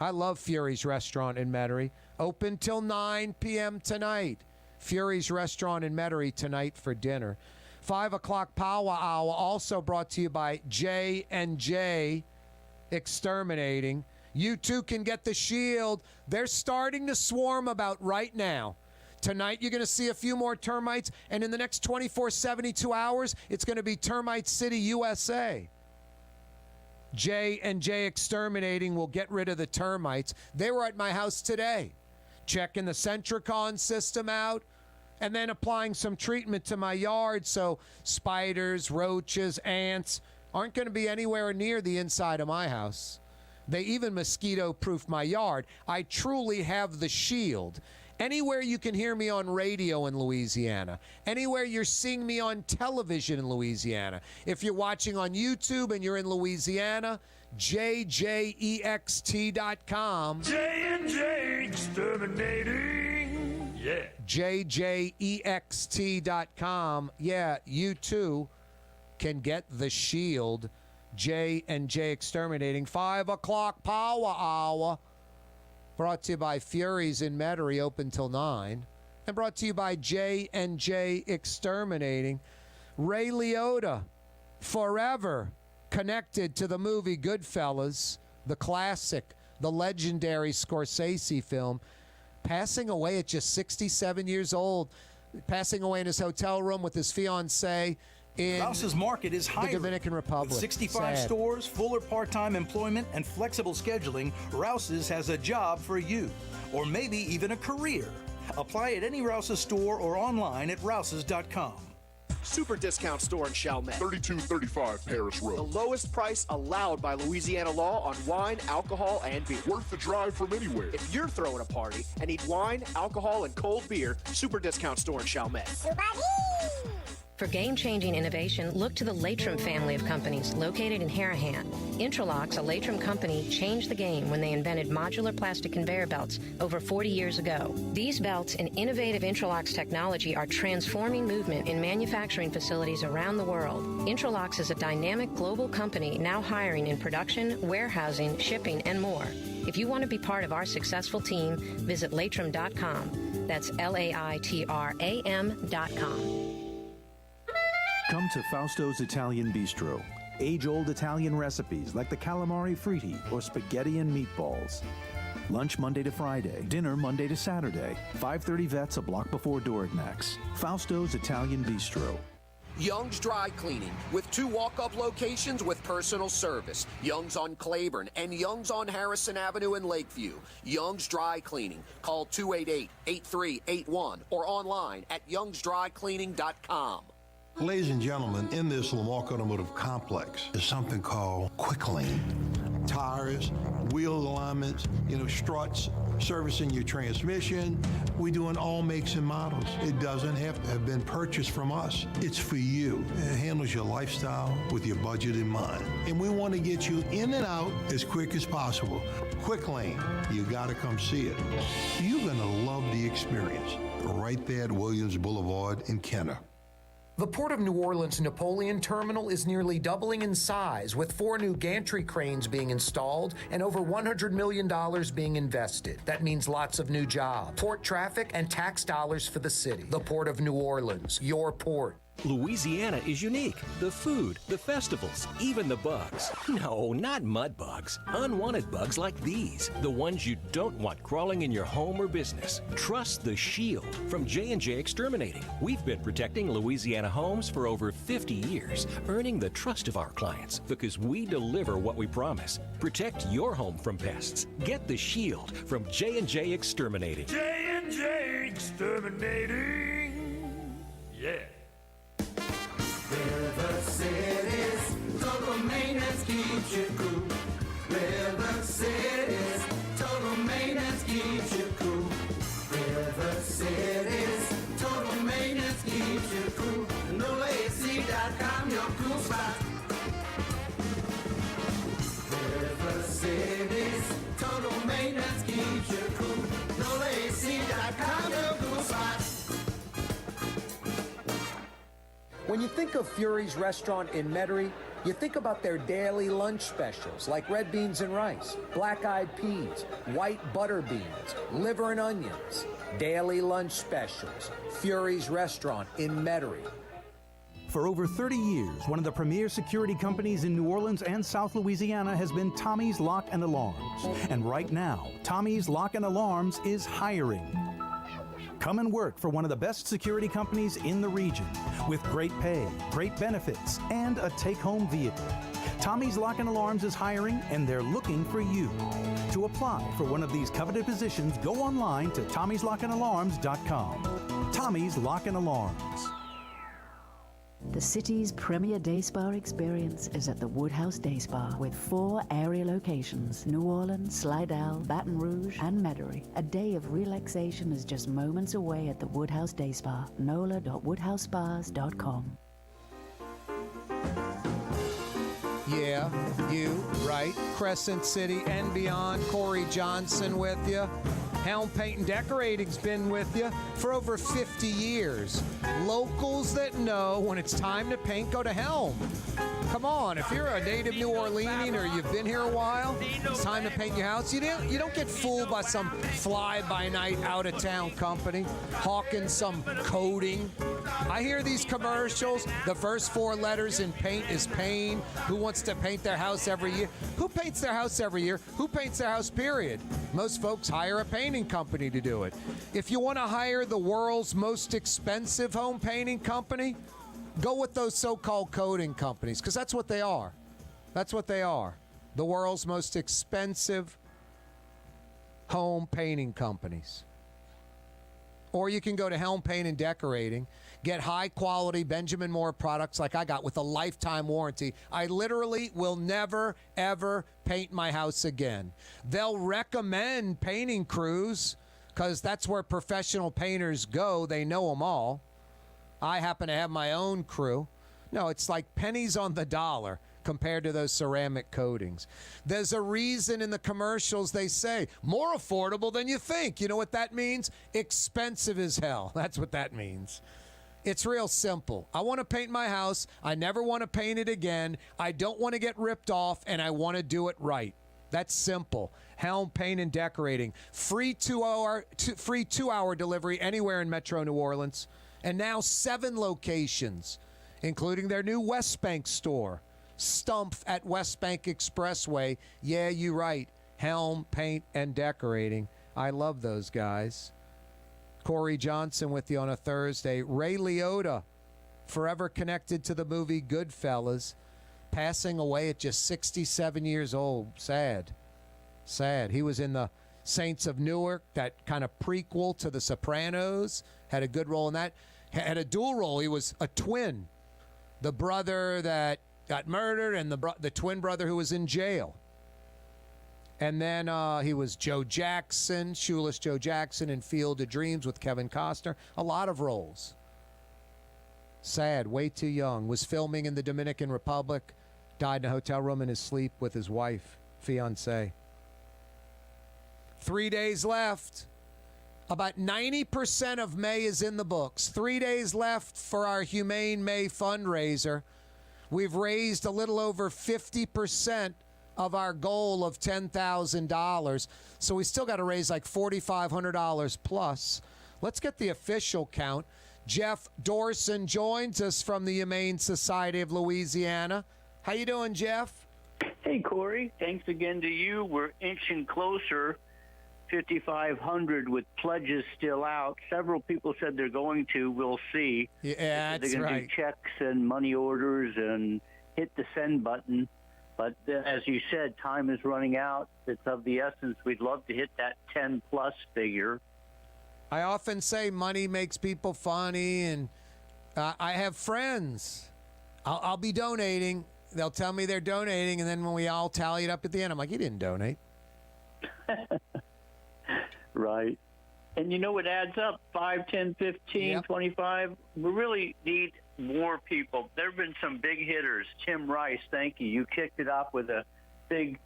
I love Fury's Restaurant in Metairie. Open till 9 p.m. tonight. Fury's Restaurant in Metairie tonight for dinner. 5 o'clock Power Hour, also brought to you by J&J Exterminating. You too can get the shield. They're starting to swarm about right now. Tonight, you're going to see a few more termites, and in the next 24, 72 hours, it's going to be Termite City, USA. J&J Exterminating will get rid of the termites. They were at my house today, checking the Centricon system out, and then applying some treatment to my yard so spiders, roaches, ants aren't going to be anywhere near the inside of my house. They even mosquito-proof my yard. I truly have the shield. Anywhere you can hear me on radio in Louisiana, anywhere you're seeing me on television in Louisiana, if you're watching on YouTube and you're in Louisiana, JJEXT.com. J&J Exterminating. Yeah. JJEXT.com. Yeah, you too can get the shield. J&J Exterminating. 5 o'clock Power Hour. Brought to you by Fury's in Metairie, open till 9. And brought to you by J&J Exterminating. Ray Liotta, forever connected to the movie Goodfellas, the classic, the legendary Scorsese film, passing away at just 67 years old, passing away in his hotel room with his fiancée in Rouse's Market is hiring. the Dominican Republic. With 65 Sad. stores, full or part-time employment, and flexible scheduling, Rouse's has a job for you, or maybe even a career. Apply at any Rouse's store or online at rouses.com. Super discount store in Chalmette. 3235 Paris Road. The lowest price allowed by Louisiana law on wine, alcohol, and beer. Worth the drive from anywhere. If you're throwing a party and need wine, alcohol, and cold beer, Super discount store in Chalmette. For game-changing innovation, look to the Latrim family of companies located in Harahan. Intralocks, a Latrim company, changed the game when they invented modular plastic conveyor belts over 40 years ago. These belts and innovative Intralocks technology are transforming movement in manufacturing facilities around the world. Intralocks is a dynamic global company now hiring in production, warehousing, shipping, and more. If you want to be part of our successful team, visit Latrim.com. That's LAITRAM.com. Come to Fausto's Italian Bistro. Age-old Italian recipes like the calamari fritti or spaghetti and meatballs. Lunch Monday to Friday, dinner Monday to Saturday. 530 Vets, a block before Dorignax. Fausto's Italian Bistro. Young's Dry Cleaning, with 2 walk-up locations with personal service. Young's on Claiborne and Young's on Harrison Avenue in Lakeview. Young's Dry Cleaning. Call 288-8381 or online at youngsdrycleaning.com. Ladies and gentlemen, in this Lamarck Automotive Complex is something called Quick Lane. Tires, wheel alignments, struts, servicing your transmission. We do in all makes and models. It doesn't have to have been purchased from us. It's for you. It handles your lifestyle with your budget in mind. And we want to get you in and out as quick as possible. Quick Lane, you got to come see it. You're going to love the experience. Right there at Williams Boulevard in Kenner. The Port of New Orleans Napoleon Terminal is nearly doubling in size, with 4 new gantry cranes being installed and over $100 million being invested. That means lots of new jobs, port traffic, and tax dollars for the city. The Port of New Orleans, your port. Louisiana is unique. The food, the festivals, even the bugs. No, not mud bugs. Unwanted bugs like these. The ones you don't want crawling in your home or business. Trust the Shield from J&J Exterminating. We've been protecting Louisiana homes for over 50 years, earning the trust of our clients because we deliver what we promise. Protect your home from pests. Get the Shield from J&J Exterminating. J&J Exterminating. Yeah. River City's total maintenance keeps you cool. River City's total maintenance keeps you cool. River City's total maintenance keeps you cool. NolaAC.com, your cool spot. When you think of Fury's restaurant in Metairie, you think about their daily lunch specials like red beans and rice, black-eyed peas, white butter beans, liver and onions. Daily lunch specials. Fury's restaurant in Metairie. For over 30 years, one of the premier security companies in New Orleans and South Louisiana has been Tommy's Lock and Alarms. And right now, Tommy's Lock and Alarms is hiring. Come and work for one of the best security companies in the region with great pay, great benefits, and a take-home vehicle. Tommy's Lock and Alarms is hiring, and they're looking for you. To apply for one of these coveted positions, go online to tommyslockandalarms.com. Tommy's Lock and Alarms. The city's premier day spa experience is at the Woodhouse Day Spa with 4 area locations: New Orleans, Slidell, Baton Rouge, and Metairie. A day of relaxation is just moments away at the Woodhouse Day Spa. NOLA.woodhousespas.com. Yeah, you, right. Crescent City and beyond. Corey Johnson with you. Helm Paint and Decorating's been with you for over 50 years. Locals that know when it's time to paint, go to Helm. Come on, if you're a native New Orleanian or you've been here a while, it's time to paint your house. You don't get fooled by some fly-by-night out-of-town company hawking some coating. I hear these commercials. The first 4 letters in paint is pain. Who wants to paint their house every year? Who paints their house every year? Who paints their house, period? Most folks hire a painting company to do it. If you want to hire the world's most expensive home painting company, go with those so-called coating companies, because that's what they are. That's what they are. The world's most expensive home painting companies. Or you can go to Helm Paint and Decorating, get high-quality Benjamin Moore products like I got with a lifetime warranty. I literally will never, ever paint my house again. They'll recommend painting crews because that's where professional painters go. They know them all. I happen to have my own crew. No, it's like pennies on the dollar compared to those ceramic coatings. There's a reason in the commercials they say, more affordable than you think. You know what that means? Expensive as hell. That's what that means. It's real simple. I want to paint my house. I never want to paint it again. I don't want to get ripped off, and I want to do it right. That's simple. Helm Paint and Decorating. Free 2-hour delivery anywhere in Metro New Orleans. And now 7 locations, including their new West Bank store. Stumpf at West Bank Expressway. Yeah, you're right. Helm Paint and Decorating. I love those guys. Corey Johnson with you on a Thursday. Ray Liotta, forever connected to the movie Goodfellas, passing away at just 67 years old. Sad. Sad. He was in the Saints of Newark, that kind of prequel to The Sopranos. Had a good role in that. Had a dual role. He was a twin. The brother that got murdered and the twin brother who was in jail. And then he was Joe Jackson, Shoeless Joe Jackson in Field of Dreams with Kevin Costner. A lot of roles. Sad, way too young. Was filming in the Dominican Republic. Died in a hotel room in his sleep with his wife, fiancée. 3 days left. About 90% of May is in the books. 3 days left for our Humane May fundraiser. We've raised a little over 50% of our goal of $10,000. So we still got to raise like $4,500 plus. Let's get the official count. Jeff Dorson joins us from the Humane Society of Louisiana. How you doing, Jeff? Hey, Corey. Thanks again to you. We're inching closer. 5,500 with pledges still out. Several people said they're going to. We'll see. Yeah, that's they're going to do checks and money orders and hit the send button. But as you said, time is running out. It's of the essence. We'd love to hit that 10-plus figure. I often say money makes people funny, and I have friends. I'll be donating. They'll tell me they're donating, and then when we all tally it up at the end, I'm like, you didn't donate. Right. And you know it adds up, 5, 10, 15, 25. We really need more people. There have been some big hitters. Tim Rice, thank you. You kicked it off with a big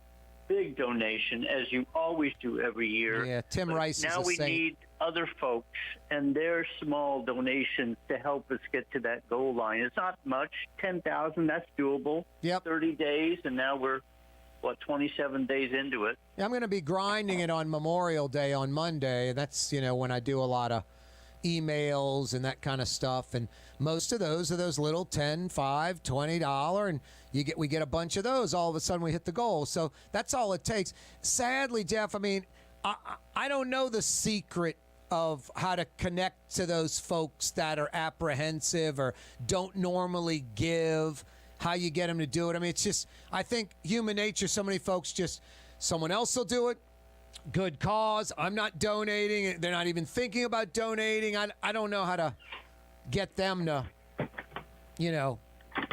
big donation, as you always do every year. Yeah, Tim But Rice is now a we saint. need other folks and their small donations to help us get to that goal line. It's not much, 10,000. That's doable. Yep. 30 days, and now we're 27 days into it. Yeah, I'm going to be grinding it on Memorial Day on Monday. That's, when I do a lot of emails and that kind of stuff. And most of those are those little $10, $5, $20, and we get a bunch of those. All of a sudden, we hit the goal. So that's all it takes. Sadly, Jeff, I don't know the secret of how to connect to those folks that are apprehensive or don't normally give. How you get them to do it. It's just, I think human nature, so many folks someone else will do it. Good cause. I'm not donating. They're not even thinking about donating. I don't know how to get them to,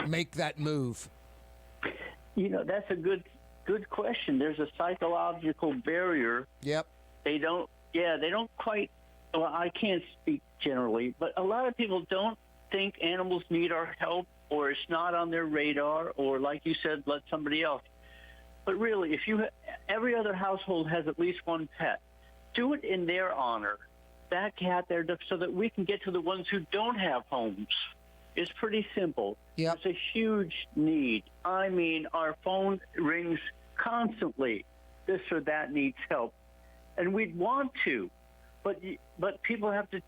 make that move. That's a good question. There's a psychological barrier. Yep. They don't quite, well, I can't speak generally, but a lot of people don't think animals need our help, or it's not on their radar, or like you said, let somebody else. But really, every other household has at least one pet. Do it in their honor. That cat there, so that we can get to the ones who don't have homes. It's pretty simple. Yep. It's a huge need. Our phone rings constantly. This or that needs help, and we'd want to, but people have to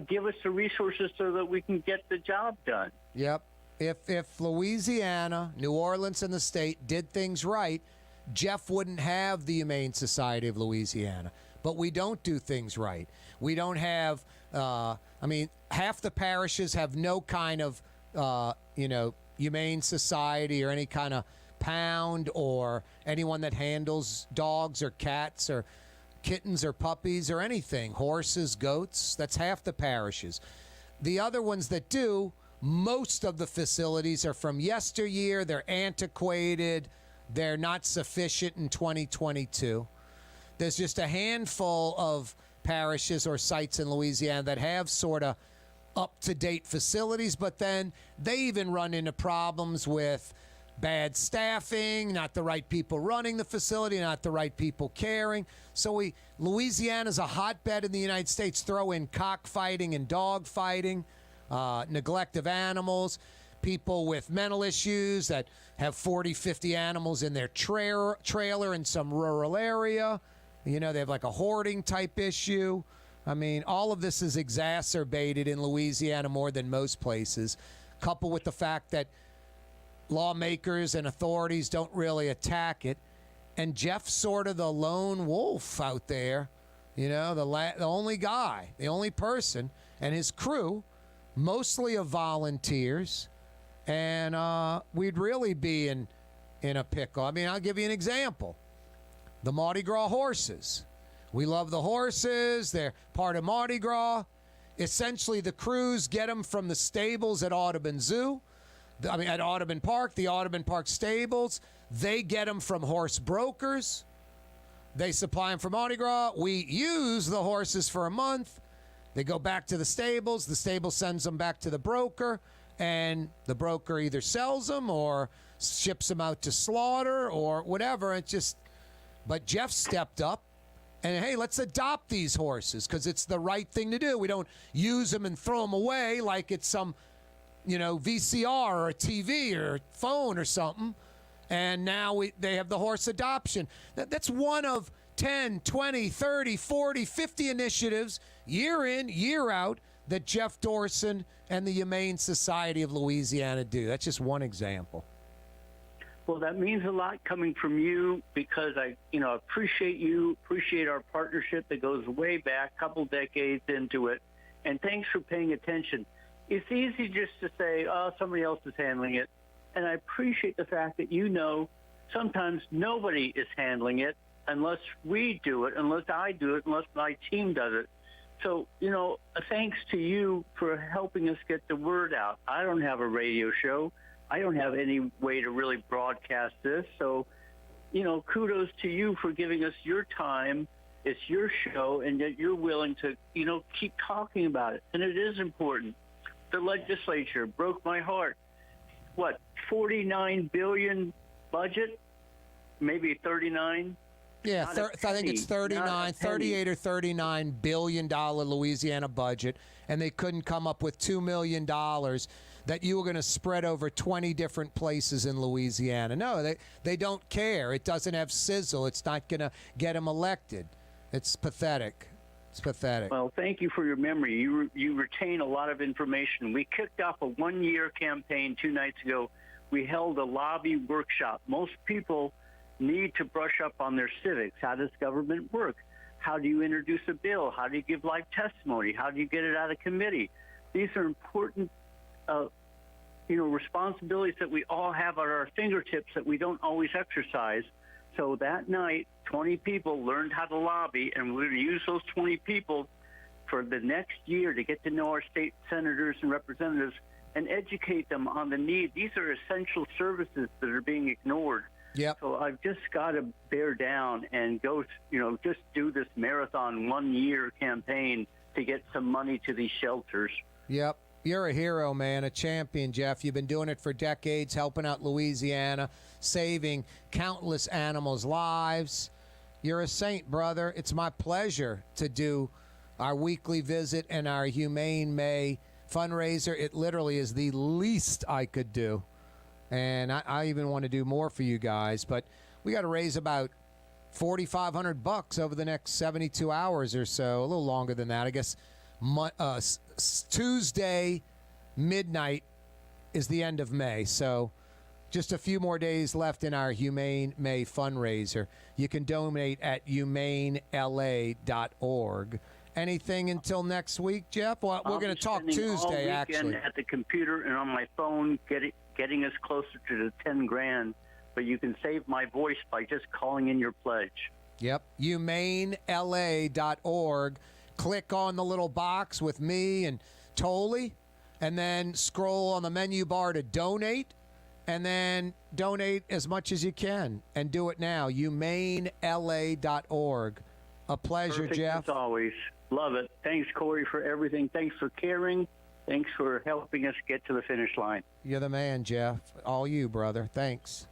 give us the resources so that we can get the job done. Yep. If Louisiana, New Orleans, and the state did things right, Jeff wouldn't have the Humane Society of Louisiana. But we don't do things right. We don't have, half the parishes have no kind of, Humane Society or any kind of pound or anyone that handles dogs or cats or kittens or puppies or anything, horses, goats. That's half the parishes. The other ones that do, most of the facilities are from yesteryear. They're antiquated. They're not sufficient in 2022. There's just a handful of parishes or sites in Louisiana that have sort of up-to-date facilities, but then they even run into problems with bad staffing, not the right people running the facility, not the right people caring. So Louisiana's a hotbed in the United States. Throw in cockfighting and dog fighting. Neglect of animals, people with mental issues that have 40, 50 animals in their trailer in some rural area. They have like a hoarding type issue. All of this is exacerbated in Louisiana more than most places, coupled with the fact that lawmakers and authorities don't really attack it. And Jeff's sort of the lone wolf out there, the only guy, the only person, and his crew, mostly of volunteers, and we'd really be in a pickle. I'll give you an example. The Mardi Gras horses. We love the horses. They're part of Mardi Gras. Essentially, the crews get them from the stables at Audubon Zoo. At Audubon Park, the Audubon Park stables. They get them from horse brokers. They supply them for Mardi Gras. We use the horses for a month. They go back to the stables. The stable sends them back to the broker, and the broker either sells them or ships them out to slaughter or whatever. But Jeff stepped up, and hey, let's adopt these horses because it's the right thing to do. We don't use them and throw them away like it's some, VCR or a TV or phone or something. And now they have the horse adoption. That's one of 10, 20, 30, 40, 50 initiatives year in, year out that Jeff Dorson and the Humane Society of Louisiana do. That's just one example. Well, that means a lot coming from you because I appreciate you, appreciate our partnership that goes way back, a couple decades into it, and thanks for paying attention. It's easy just to say, oh, somebody else is handling it, and I appreciate the fact that sometimes nobody is handling it unless we do it, unless I do it, unless my team does it. So, thanks to you for helping us get the word out. I don't have a radio show. I don't have any way to really broadcast this. So, kudos to you for giving us your time. It's your show, and yet you're willing to, keep talking about it. And it is important. The legislature broke my heart. What, $49 billion budget? maybe 39. Yeah, Not a I think it's penny, not a 38 or $39 billion Louisiana budget, and they couldn't come up with $2 million that you were going to spread over 20 different places in Louisiana. No, they don't care. It doesn't have sizzle. It's not going to get them elected. It's pathetic. It's pathetic. Well, thank you for your memory. You retain a lot of information. We kicked off a one-year campaign 2 nights ago. We held a lobby workshop. Most people need to brush up on their civics. How does government work? How do you introduce a bill? How do you give live testimony? How do you get it out of committee? These are important responsibilities that we all have at our fingertips that we don't always exercise. So that night, 20 people learned how to lobby, and we're going to use those 20 people for the next year to get to know our state senators and representatives and educate them on the need. These are essential services that are being ignored. Yep. So I've just got to bear down and go, just do this marathon 1-year campaign to get some money to these shelters. Yep. You're a hero, man, a champion, Jeff. You've been doing it for decades, helping out Louisiana, saving countless animals' lives. You're a saint, brother. It's my pleasure to do our weekly visit and our Humane May fundraiser. It literally is the least I could do. And I even want to do more for you guys. But we got to raise about $4,500 over the next 72 hours or so, a little longer than that. I guess Tuesday midnight is the end of May. So just a few more days left in our Humane May fundraiser. You can donate at humanela.org. Anything until next week, Jeff? Well, we're going to talk Tuesday, actually. At the computer and on my phone, getting us closer to the 10 grand. But you can save my voice by just calling in your pledge. Yep, humanela.org. Click on the little box with me and Tolley, and then scroll on the menu bar to donate, and then donate as much as you can, and do it now. humanela.org. A pleasure, Perfect, Jeff. As always. Love it. Thanks, Corey, for everything. Thanks for caring. Thanks for helping us get to the finish line. You're the man, Jeff. All you, brother. Thanks.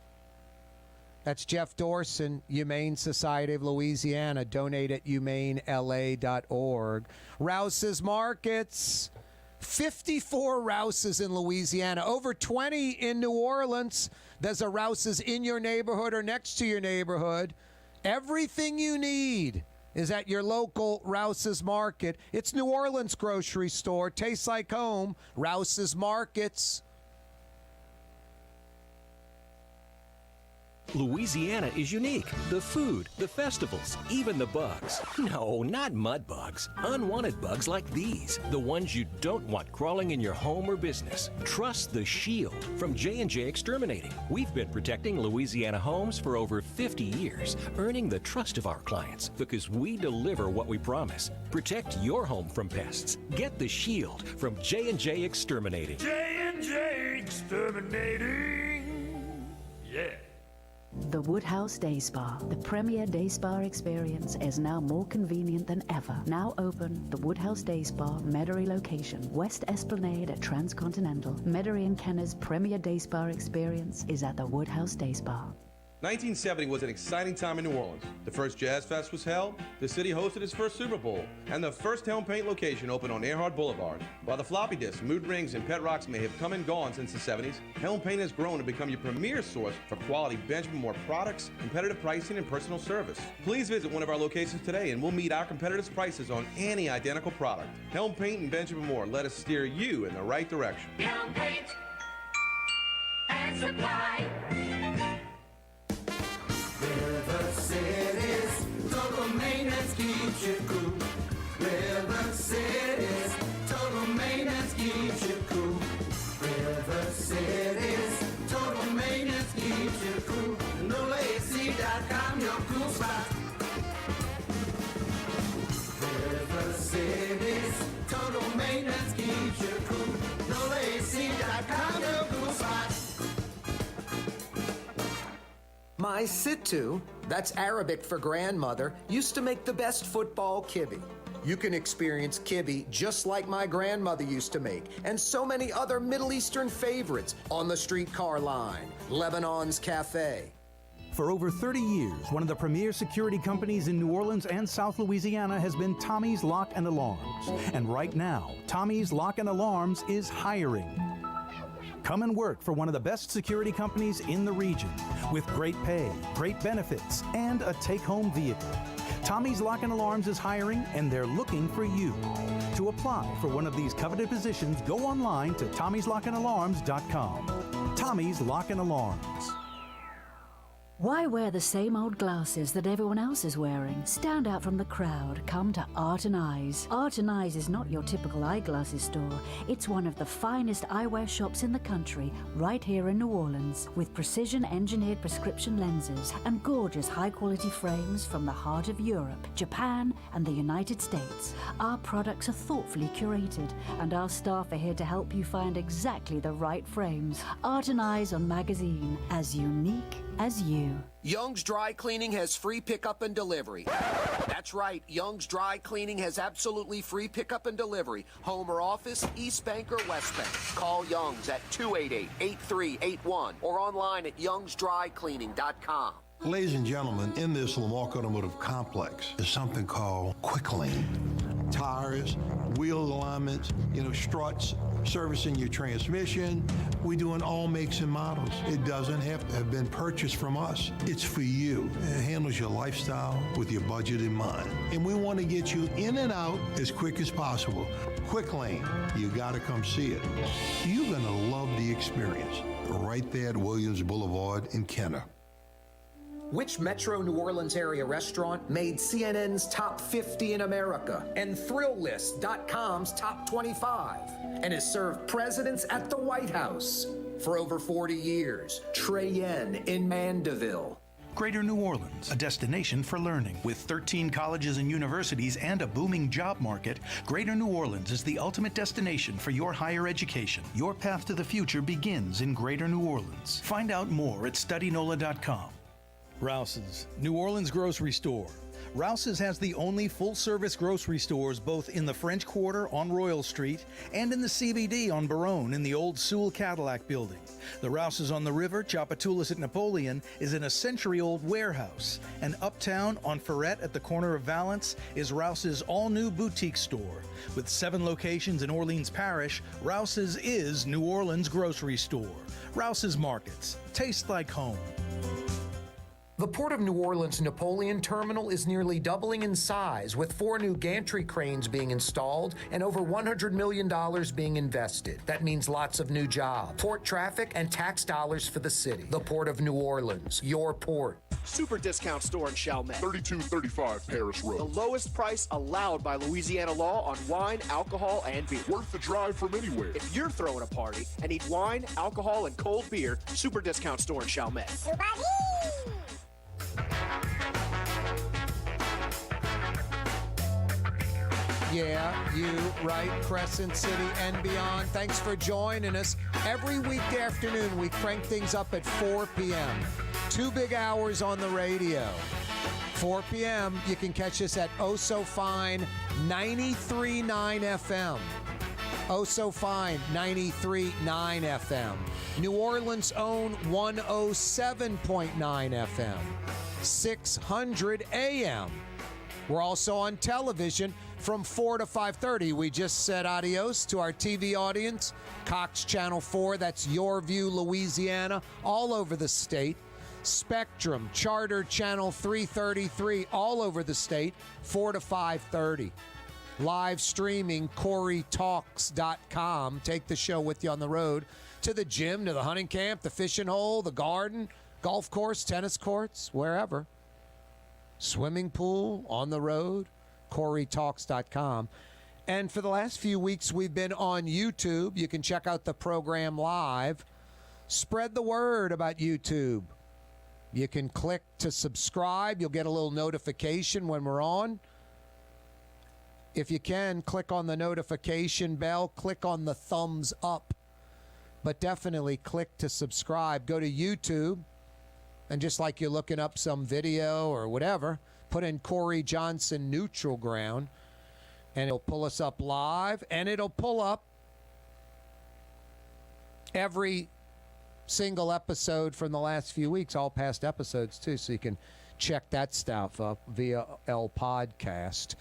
That's Jeff Dorson, Humane Society of Louisiana. Donate at humanela.org. Rouse's Markets. 54 Rouse's in Louisiana. Over 20 in New Orleans. There's a Rouse's in your neighborhood or next to your neighborhood. Everything you need is at your local Rouse's Market. It's New Orleans grocery store. Tastes like home. Rouse's Markets. Louisiana is unique. The food, the festivals, even the bugs. No, not mud bugs. Unwanted bugs like these. The ones you don't want crawling in your home or business. Trust the Shield from J&J Exterminating. We've been protecting Louisiana homes for over 50 years, earning the trust of our clients because we deliver what we promise. Protect your home from pests. Get the Shield from J&J Exterminating. J&J Exterminating. Yeah. The Woodhouse Day Spa, the premier day spa experience, is now more convenient than ever. Now open, the Woodhouse Day Spa, Metairie location, West Esplanade at Transcontinental. Metairie and Kenner's premier day spa experience is at the Woodhouse Day Spa. 1970 was an exciting time in New Orleans. The first Jazz Fest was held, the city hosted its first Super Bowl, and the first Helm Paint location opened on Earhart Boulevard. While the floppy disks, mood rings, and pet rocks may have come and gone since the 70s, Helm Paint has grown to become your premier source for quality Benjamin Moore products, competitive pricing, and personal service. Please visit one of our locations today and we'll meet our competitors' prices on any identical product. Helm Paint and Benjamin Moore, let us steer you in the right direction. Helm Paint and Supply. River City's total maintenance keeps you cool. River City's total maintenance keeps you cool. River City's total maintenance keeps you cool. NoAC.com, your cool spot. River City's total maintenance keeps you cool. NoAC.com, your cool spot. My Sittu, that's Arabic for grandmother, used to make the best football kibbe. You can experience kibbe just like my grandmother used to make, and so many other Middle Eastern favorites on the streetcar line, Lebanon's Cafe. For over 30 years, one of the premier security companies in New Orleans and South Louisiana has been Tommy's Lock and Alarms. And right now, Tommy's Lock and Alarms is hiring. Come and work for one of the best security companies in the region with great pay, great benefits, and a take-home vehicle. Tommy's Lock and Alarms is hiring, and they're looking for you. To apply for one of these coveted positions, go online to tommyslockandalarms.com. Tommy's Lock and Alarms. Why wear the same old glasses that everyone else is wearing? Stand out from the crowd. Come to Art and Eyes. Art and Eyes is not your typical eyeglasses store. It's one of the finest eyewear shops in the country, right here in New Orleans, with precision-engineered prescription lenses and gorgeous high-quality frames from the heart of Europe, Japan, and the United States. Our products are thoughtfully curated, and our staff are here to help you find exactly the right frames. Art and Eyes on Magazine, as unique as you. Young's Dry Cleaning has free pickup and delivery. That's right, Young's Dry Cleaning has absolutely free pickup and delivery. Home or office, East Bank or West Bank. Call Young's at 288-8381 or online at youngsdrycleaning.com. Ladies and gentlemen, in this Lamarck Automotive Complex is something called Quick Lane. Tires, wheel alignments, struts, servicing your transmission. We do in all makes and models. It doesn't have to have been purchased from us. It's for you. It handles your lifestyle with your budget in mind. And we want to get you in and out as quick as possible. Quick Lane, you got to come see it. You're going to love the experience. Right there at Williams Boulevard in Kenner. Which Metro New Orleans area restaurant made CNN's top 50 in America and ThrillList.com's top 25 and has served presidents at the White House for over 40 years? Trey Yen in Mandeville. Greater New Orleans, a destination for learning. With 13 colleges and universities and a booming job market, Greater New Orleans is the ultimate destination for your higher education. Your path to the future begins in Greater New Orleans. Find out more at studynola.com. Rouse's, New Orleans grocery store. Rouse's has the only full-service grocery stores both in the French Quarter on Royal Street and in the CBD on Baronne in the old Sewell Cadillac building. The Rouse's on the river, Tchoupitoulas at Napoleon, is in a century-old warehouse. And uptown on Ferret at the corner of Valence is Rouse's all-new boutique store. With 7 locations in Orleans Parish, Rouse's is New Orleans grocery store. Rouse's Markets. Taste like home. The Port of New Orleans Napoleon Terminal is nearly doubling in size, with 4 new gantry cranes being installed and over $100 million being invested. That means lots of new jobs, port traffic, and tax dollars for the city. The Port of New Orleans, your port. Super discount store in Chalmette. 3235 Paris Road. The lowest price allowed by Louisiana law on wine, alcohol, and beer. Worth the drive from anywhere. If you're throwing a party and need wine, alcohol, and cold beer, super discount store in Chalmette. Yeah, you, right, Crescent City and beyond. Thanks for joining us. Every weekday afternoon, we crank things up at 4 p.m. 2 big hours on the radio. 4 p.m., you can catch us at Oh So Fine 93.9 FM. Oh So Fine 93.9 FM. New Orleans' own 107.9 FM. 600 AM. We're also on television from 4 to 5:30. We just said adios to our TV audience. Cox Channel 4, that's Your View, Louisiana, all over the state. Spectrum, Charter Channel 333, all over the state, 4 to 5:30. Live streaming, CoreyTalks.com. Take the show with you on the road to the gym, to the hunting camp, the fishing hole, the garden, golf course, tennis courts, wherever. Swimming pool, on the road, CoreyTalks.com. And for the last few weeks, we've been on YouTube. You can check out the program live. Spread the word about YouTube. You can click to subscribe. You'll get a little notification when we're on. If you can, click on the notification bell. Click on the thumbs up. But definitely click to subscribe. Go to YouTube. And just like you're looking up some video or whatever, put in Corey Johnson Neutral Ground, and it'll pull us up live, and it'll pull up every single episode from the last few weeks, all past episodes too, so you can check that stuff up via El Podcast.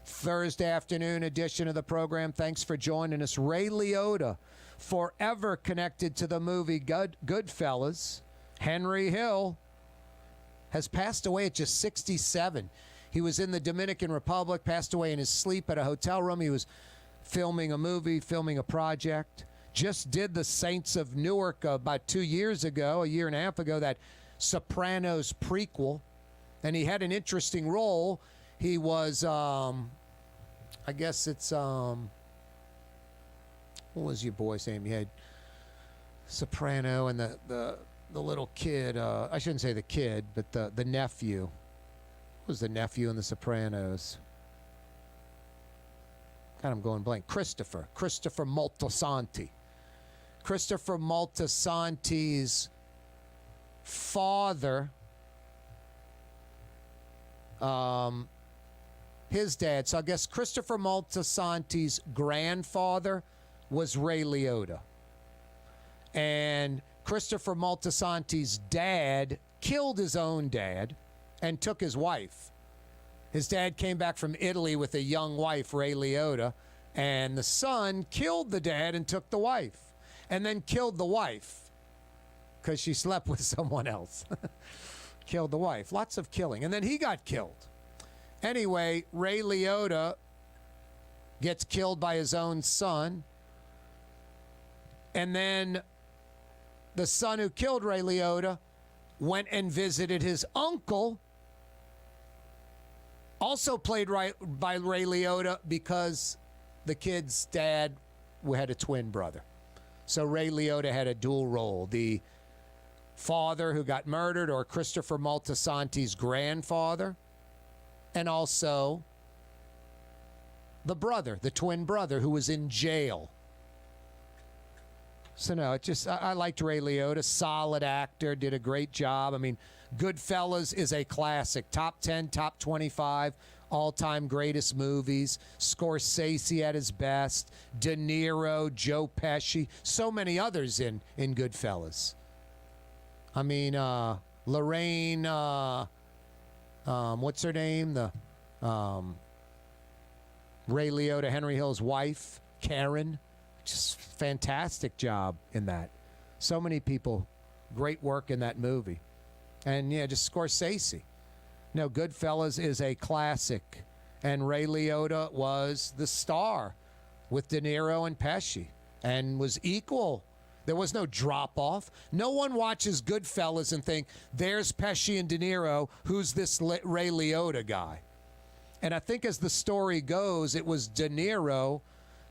Thursday afternoon edition of the program. Thanks for joining us. Ray Liotta, forever connected to the movie Goodfellas. Henry Hill has passed away at just 67. He was in the Dominican Republic, passed away in his sleep at a hotel room. He was filming a movie, filming a project. Just did The Saints of Newark about 2 years ago, a year and a half ago, that Sopranos prequel. And he had an interesting role. He was, I guess it's, what was your boy's name? He had Soprano and the little kid. I shouldn't say the kid, but the nephew. What was the nephew in the Sopranos? God, I'm going blank. Christopher Moltisanti. Christopher Moltisanti's father, his dad. So I guess Christopher Moltisanti's grandfather was Ray Liotta. And Christopher Moltisanti's dad killed his own dad and took his wife. His dad came back from Italy with a young wife, Ray Liotta, and the son killed the dad and took the wife, and then killed the wife because she slept with someone else. Killed the wife. Lots of killing. And then he got killed. Anyway, Ray Liotta gets killed by his own son, and then the son who killed Ray Liotta went and visited his uncle, also played by Ray Liotta, because the kid's dad had a twin brother. So Ray Liotta had a dual role. The father who got murdered, or Christopher Moltisanti's grandfather, and also the brother, the twin brother, who was in jail. So no, I liked Ray Liotta, solid actor, did a great job. I mean, Goodfellas is a classic. Top 10, top 25, all-time greatest movies. Scorsese at his best. De Niro, Joe Pesci, so many others in Goodfellas. I mean, Lorraine, what's her name? The Ray Liotta, Henry Hill's wife, Karen. Just fantastic job in that. So many people, great work in that movie. And yeah, just Scorsese. No, Goodfellas is a classic. And Ray Liotta was the star with De Niro and Pesci, and was equal. There was no drop-off. No one watches Goodfellas and think, there's Pesci and De Niro, who's this Ray Liotta guy? And I think as the story goes, it was De Niro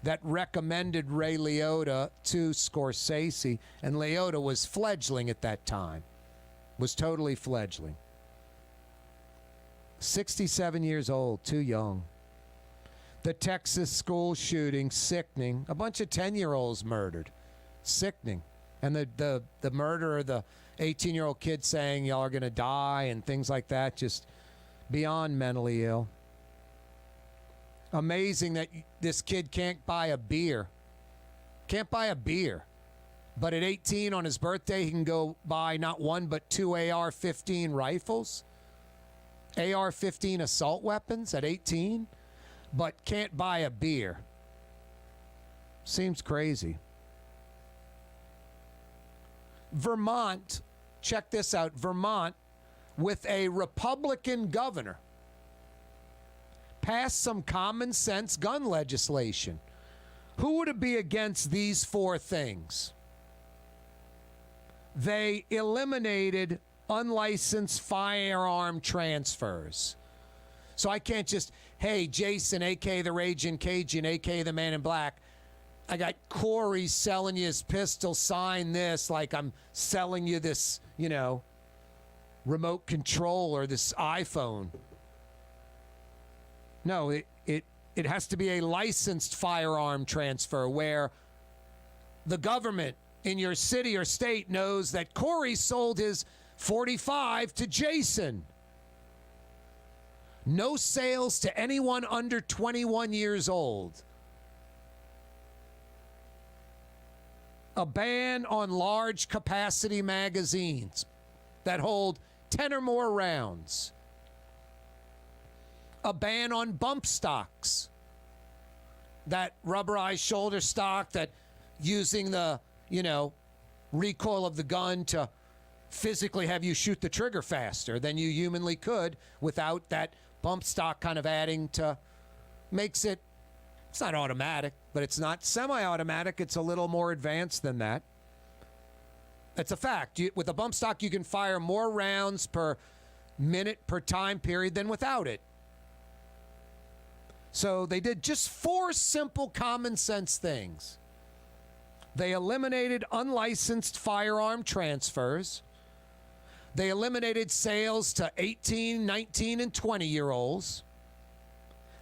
that recommended Ray Liotta to Scorsese, and Liotta was fledgling at that time. Was totally fledgling. 67 years old, too young. The Texas school shooting, sickening. A bunch of 10-year-olds murdered. Sickening. And the murder of the 18-year-old kid saying y'all are going to die and things like that, just beyond mentally ill. Amazing that this kid can't buy a beer. Can't buy a beer. But at 18 on his birthday, he can go buy not one but two AR-15 rifles. AR-15 assault weapons at 18. But can't buy a beer. Seems crazy. Vermont, check this out. Vermont, with a Republican governor, passed some common sense gun legislation. Who would it be against these four things? They eliminated unlicensed firearm transfers. So I can't just, hey, Jason, a.k.a. the Raging Cajun, a.k.a. the Man in Black, I got Corey selling you his pistol, sign this like I'm selling you this, remote control or this iPhone. No, it has to be a licensed firearm transfer where the government in your city or state knows that Corey sold his .45 to Jason. No sales to anyone under 21 years old. a ban on large capacity magazines that hold 10 or more rounds, a ban on bump stocks, that rubberized shoulder stock that using the, recoil of the gun to physically have you shoot the trigger faster than you humanly could without that bump stock kind of adding to, makes it, it's not automatic, but it's not semi-automatic. It's a little more advanced than that. It's a fact. With a bump stock, you can fire more rounds per minute per time period than without it. So they did just 4 simple common sense things. They eliminated unlicensed firearm transfers. They eliminated sales to 18, 19, and 20-year-olds.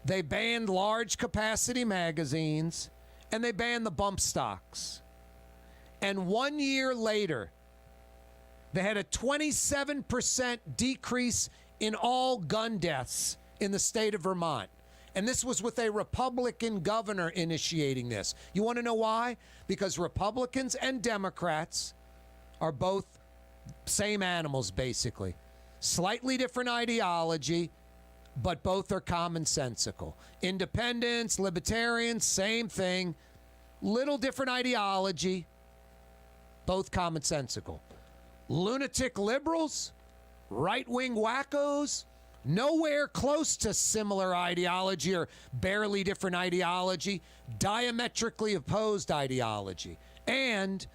They banned large capacity magazines, and they banned the bump stocks. And 1 year later, they had a 27% decrease in all gun deaths in the state of Vermont. And this was with a Republican governor initiating this. You want to know why? Because Republicans and Democrats are both same animals, basically. Slightly different ideology, but both are commonsensical. Independents, libertarians, same thing. Little different ideology, both commonsensical. Lunatic liberals, right-wing wackos, nowhere close to similar ideology or barely different ideology, diametrically opposed ideology. And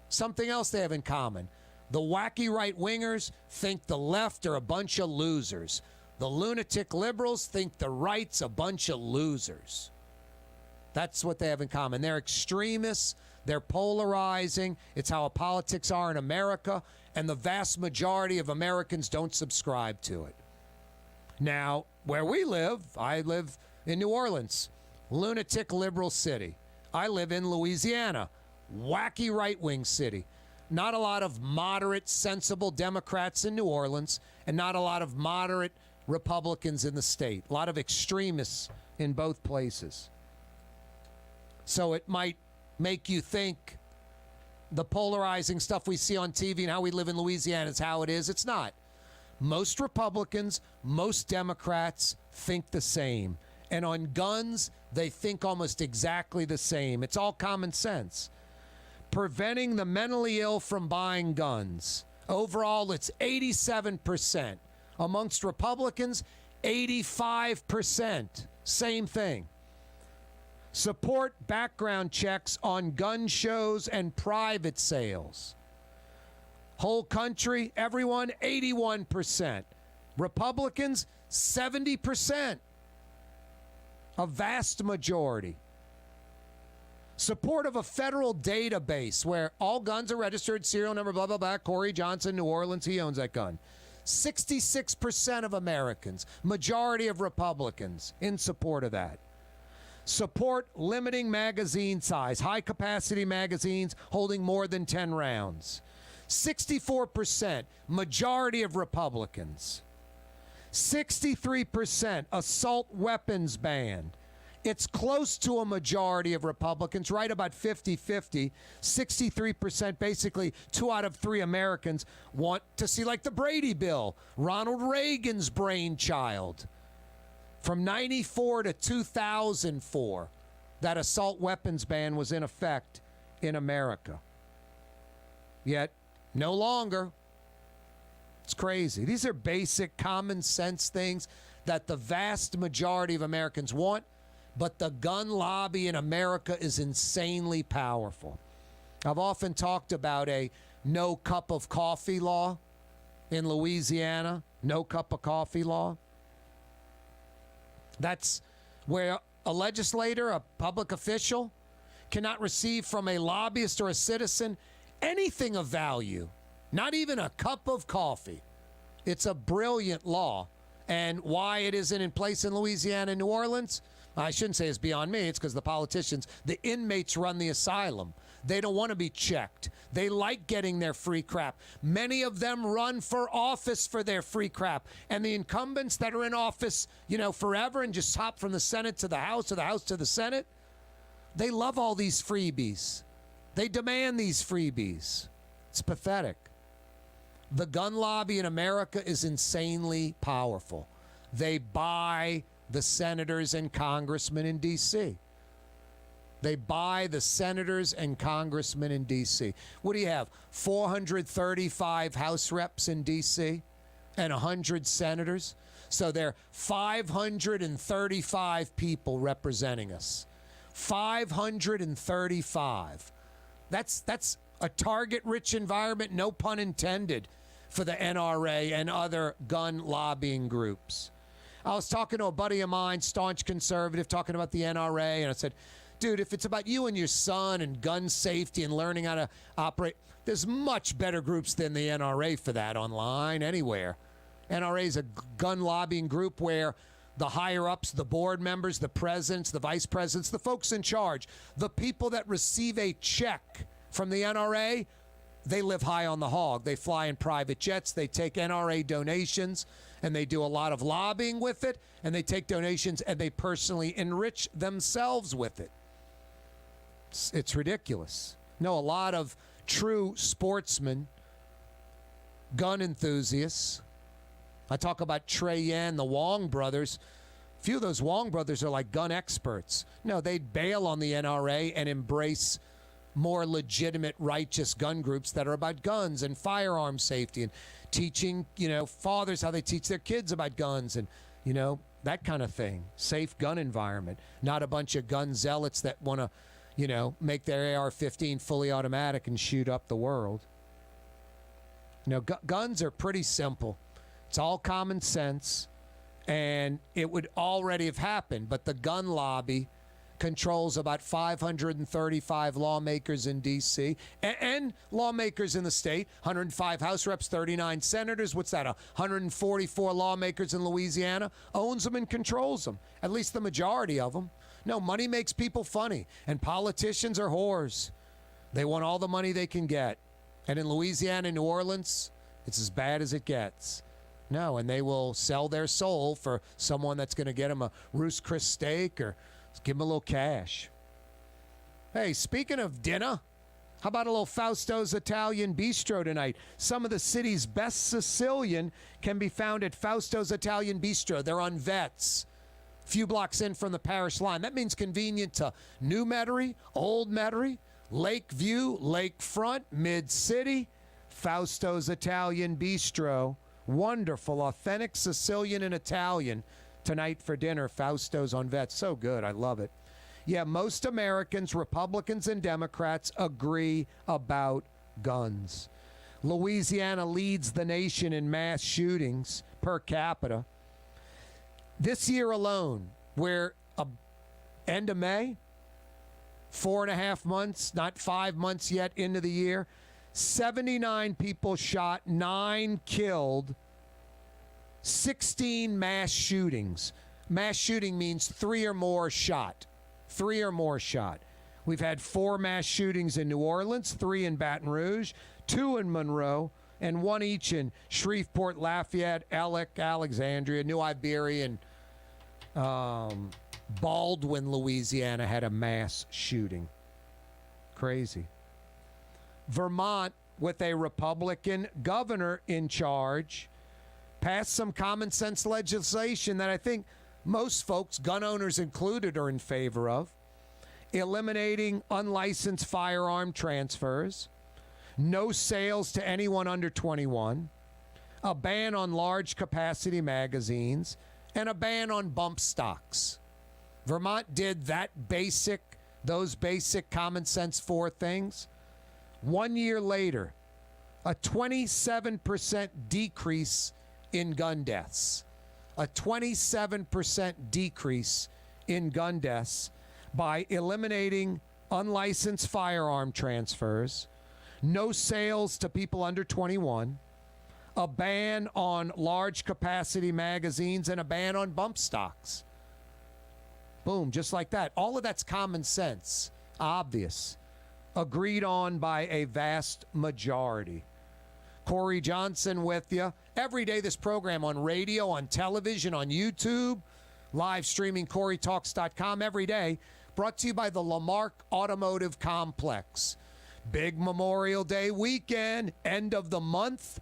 something else they have in common. The wacky right-wingers think the left are a bunch of losers. The lunatic liberals think the right's a bunch of losers. That's what they have in common. They're extremists. They're polarizing. It's how politics are in America, and the vast majority of Americans don't subscribe to it. Now, where we live, I live in New Orleans, lunatic liberal city. I live in Louisiana, wacky right-wing city. Not a lot of moderate, sensible Democrats in New Orleans, and not a lot of moderate Republicans in the state. A lot of extremists in both places. So it might make you think the polarizing stuff we see on TV and how we live in Louisiana is how it is. It's not. Most Republicans, most Democrats think the same. And on guns, they think almost exactly the same. It's all common sense. Preventing the mentally ill from buying guns. Overall, it's 87%. Amongst Republicans, 85%. Same thing. Support background checks on gun shows and private sales. Whole country, everyone, 81%. Republicans, 70%. A vast majority. Support of a federal database where all guns are registered, serial number, blah, blah, blah. Corey Johnson, New Orleans, he owns that gun. 66% of Americans, majority of Republicans, in support of that. Support limiting magazine size, high-capacity magazines holding more than 10 rounds. 64%, majority of Republicans. 63% assault weapons ban. It's close to a majority of Republicans, right about 50-50. 63%, basically 2 out of 3 Americans want to see, like the Brady Bill, Ronald Reagan's brainchild. From 94 to 2004, that assault weapons ban was in effect in America. Yet, no longer. It's crazy. These are basic common sense things that the vast majority of Americans want, but the gun lobby in America is insanely powerful. I've often talked about a no cup of coffee law in Louisiana, no cup of coffee law. That's where a legislator, a public official, cannot receive from a lobbyist or a citizen anything of value, not even a cup of coffee. It's a brilliant law. And why it isn't in place in Louisiana and New Orleans, I shouldn't say it's beyond me. It's because the politicians, the inmates run the asylum. They don't want to be checked. They like getting their free crap. Many of them run for office for their free crap. And the incumbents that are in office, forever and just hop from the Senate to the House or the House to the Senate, they love all these freebies. They demand these freebies. It's pathetic. The gun lobby in America is insanely powerful. They buy the senators and congressmen in D.C. They buy the senators and congressmen in D.C. What do you have? 435 House reps in D.C. and 100 senators? So there are 535 people representing us. 535. That's a target-rich environment, no pun intended, for the NRA and other gun lobbying groups. I was talking to a buddy of mine, staunch conservative, talking about the NRA, and I said, dude, if it's about you and your son and gun safety and learning how to operate, there's much better groups than the NRA for that online, anywhere. NRA is a gun lobbying group where the higher-ups, the board members, the presidents, the vice presidents, the folks in charge, the people that receive a check from the NRA, they live high on the hog. They fly in private jets. They take NRA donations, and they do a lot of lobbying with it, and they take donations, and they personally enrich themselves with it. It's ridiculous. No, a lot of true sportsmen, gun enthusiasts. I talk about Trey Yan, the Wong brothers. A few of those Wong brothers are like gun experts. No, they'd bail on the NRA and embrace more legitimate, righteous gun groups that are about guns and firearm safety and teaching, fathers how they teach their kids about guns and, that kind of thing. Safe gun environment. Not a bunch of gun zealots that want to, make their AR-15 fully automatic and shoot up the world. Guns are pretty simple. It's all common sense, and it would already have happened, but the gun lobby controls about 535 lawmakers in D.C. and lawmakers in the state, 105 House reps, 39 senators. What's that, 144 lawmakers in Louisiana? Owns them and controls them, at least the majority of them. No, money makes people funny, and politicians are whores. They want all the money they can get. And in Louisiana and New Orleans, it's as bad as it gets. No, and they will sell their soul for someone that's going to get them a Ruth's Chris steak or give them a little cash. Hey, speaking of dinner, how about a little Fausto's Italian Bistro tonight? Some of the city's best Sicilian can be found at Fausto's Italian Bistro. They're on Vets, a few blocks in from the parish line. That means convenient to New Metairie, Old Metairie, Lakeview, Lakefront, Mid-City. Fausto's Italian Bistro. Wonderful, authentic Sicilian and Italian tonight for dinner. Fausto's on Vets. So good. I love it. Yeah, most Americans, Republicans and Democrats, agree about guns. Louisiana leads the nation in mass shootings per capita. This year alone, we're end of May, 4.5 months, not 5 months yet into the year, 79 people shot, 9 killed, 16 mass shootings. Mass shooting means 3 or more shot. 3 or more shot. We've had 4 mass shootings in New Orleans, 3 in Baton Rouge, 2 in Monroe, and 1 each in Shreveport, Lafayette, Ellick, Alexandria, New Iberia, and Baldwin, Louisiana had a mass shooting. Crazy. Vermont, with a Republican governor in charge, passed some common sense legislation that I think most folks, gun owners included, are in favor of. Eliminating unlicensed firearm transfers, no sales to anyone under 21, a ban on large capacity magazines, and a ban on bump stocks. Vermont did those basic common sense 4 things. 1 year later, a 27% decrease in gun deaths. A 27% decrease in gun deaths by eliminating unlicensed firearm transfers, no sales to people under 21, a ban on large capacity magazines, and a ban on bump stocks. Boom, just like that. All of that's common sense, obvious. Agreed on by a vast majority. Corey Johnson with you. Every day this program on radio, on television, on YouTube, live streaming CoreyTalks.com every day. Brought to you by the Lamarck Automotive Complex. Big Memorial Day weekend, end of the month.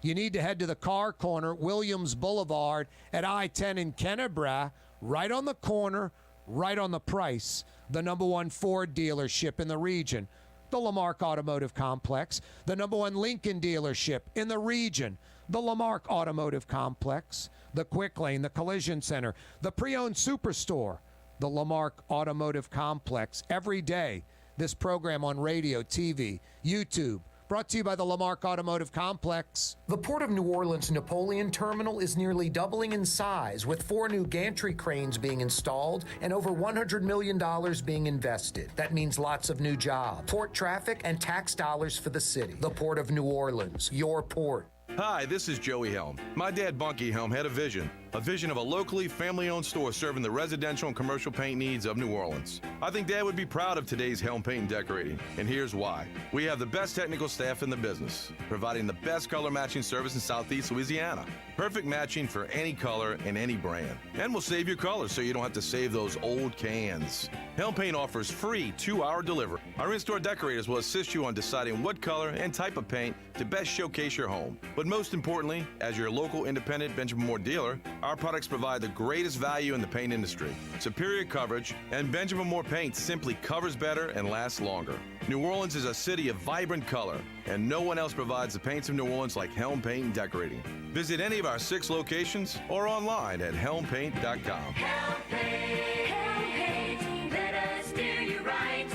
You need to head to the Car Corner, Williams Boulevard at I-10 in Kennebra, right on the corner, right on the price. The #1 Ford dealership in the region, the Lamarck Automotive Complex. The #1 Lincoln dealership in the region, the Lamarck Automotive Complex. The Quick Lane, the Collision Center, the Pre-Owned Superstore, the Lamarck Automotive Complex. Every day, this program on radio, TV, YouTube, brought to you by the Lamarck Automotive Complex. The Port of New Orleans Napoleon Terminal is nearly doubling in size, with 4 new gantry cranes being installed and over $100 million being invested. That means lots of new jobs, port traffic, and tax dollars for the city. The Port of New Orleans, your port. Hi, this is Joey Helm. My dad, Bunky Helm, had a vision of a locally family-owned store serving the residential and commercial paint needs of New Orleans. I think Dad would be proud of today's Helm Paint and Decorating, and here's why. We have the best technical staff in the business, providing the best color matching service in Southeast Louisiana. Perfect matching for any color and any brand. And we'll save your colors so you don't have to save those old cans. Helm Paint offers free 2-hour delivery. Our in-store decorators will assist you on deciding what color and type of paint to best showcase your home. But most importantly, as your local independent Benjamin Moore dealer, our products provide the greatest value in the paint industry, superior coverage, and Benjamin Moore paint simply covers better and lasts longer. New Orleans is a city of vibrant color, and no one else provides the paints of New Orleans like Helm Paint and Decorating. Visit any of our 6 locations or online at helmpaint.com. Helm Paint, let us do you right.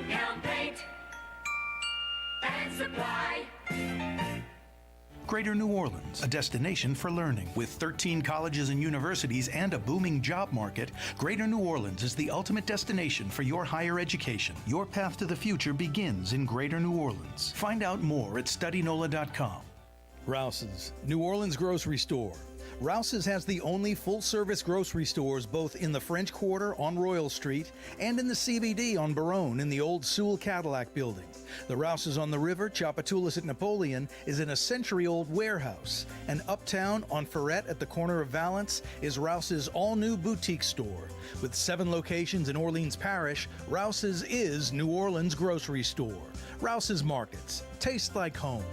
Helm Paint and Supply. Greater New Orleans, a destination for learning. With 13 colleges and universities and a booming job market, Greater New Orleans is the ultimate destination for your higher education. Your path to the future begins in Greater New Orleans. Find out more at studynola.com. Rouse's, New Orleans grocery store. Rouse's has the only full-service grocery stores both in the French Quarter on Royal Street and in the CBD on Baronne in the old Sewell Cadillac building. The Rouse's on the river, Tchoupitoulas at Napoleon, is in a century-old warehouse. And uptown on Ferret at the corner of Valence is Rouse's all-new boutique store. With 7 locations in Orleans Parish, Rouse's is New Orleans grocery store. Rouse's Markets. Taste like home.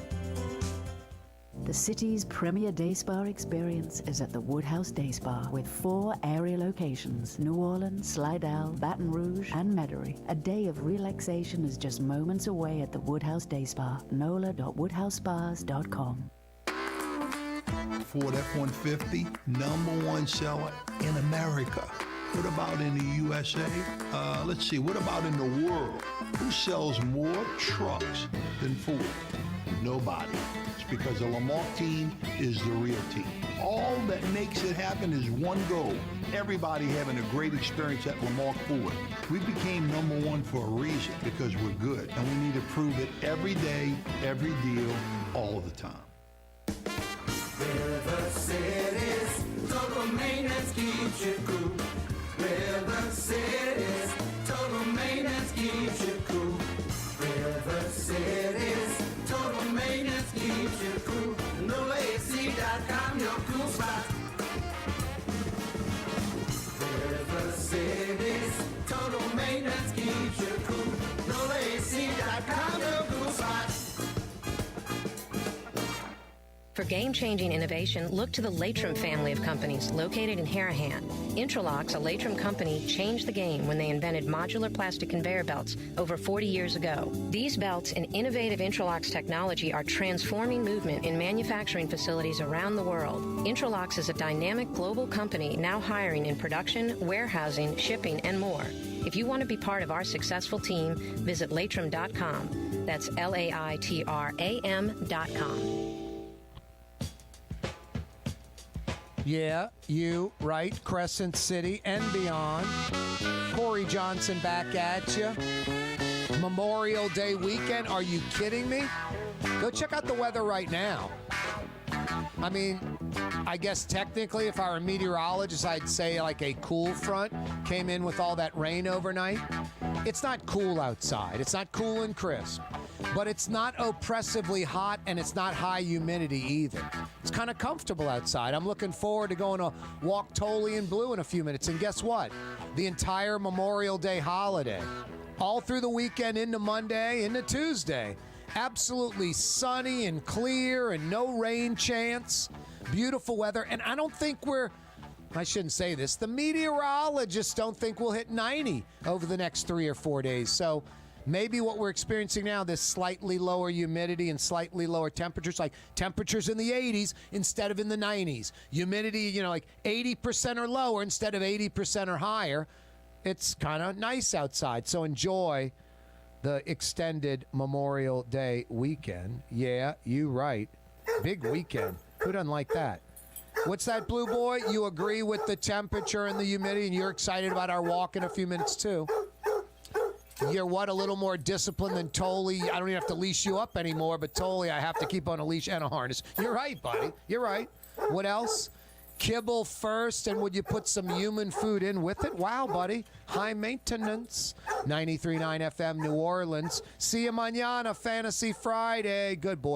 The city's premier day spa experience is at the Woodhouse Day Spa with 4 area locations: New Orleans, Slidell, Baton Rouge, and Metairie. A day of relaxation is just moments away at the Woodhouse Day Spa. NOLA.woodhousespas.com. Ford F-150, #1 seller in America. What about in the USA? Let's see, what about in the world? Who sells more trucks than Ford? Nobody. It's because the Lamarck team is the real team. All that makes it happen is one goal: everybody having a great experience at Lamarck Ford. We became #1 for a reason, because we're good, and we need to prove it every day, every deal, all the time. River City's total maintenance keeps you cool. River City's total maintenance keeps you cool. River City's total maintenance keeps you cool. NOLAAC.com, your cool spot. River City's total maintenance keeps you cool. NOLAAC.com, your cool spot. For game-changing innovation, look to the Latrim family of companies located in Harahan. Intralocks, a Latrim company, changed the game when they invented modular plastic conveyor belts over 40 years ago. These belts and innovative Intralocks technology are transforming movement in manufacturing facilities around the world. Intralocks is a dynamic global company now hiring in production, warehousing, shipping, and more. If you want to be part of our successful team, visit Latrim.com. That's LAITRAM.com. Yeah, you, right, Crescent City and beyond. Corey Johnson back at you. Memorial Day weekend, are you kidding me? Go check out the weather right now. I mean, I guess technically if I were a meteorologist, I'd say like a cool front came in with all that rain overnight. It's not cool outside. It's not cool and crisp. But it's not oppressively hot, and it's not high humidity either. It's kind of comfortable outside. I'm looking forward to going to walk Tolly in Blue in a few minutes. And guess what? The entire Memorial Day holiday all through the weekend into Monday, into Tuesday. Absolutely sunny and clear and no rain chance. Beautiful weather. And I don't think I shouldn't say this, the meteorologists don't think we'll hit 90 over the next 3 or 4 days. So maybe what we're experiencing now, this slightly lower humidity and slightly lower temperatures, like temperatures in the 80s instead of in the 90s. Humidity, like 80% or lower instead of 80% or higher. It's kind of nice outside. So enjoy the extended Memorial Day weekend. Yeah, you right. Big weekend. Who doesn't like that? What's that, Blue Boy? You agree with the temperature and the humidity, and you're excited about our walk in a few minutes, too. You're what, a little more disciplined than Tolly? I don't even have to leash you up anymore, but Tolly, I have to keep on a leash and a harness. You're right, buddy. You're right. What else? Kibble first, and would you put some human food in with it? Wow, buddy. High maintenance. 93.9 FM, New Orleans. See you mañana, Fantasy Friday. Good boy.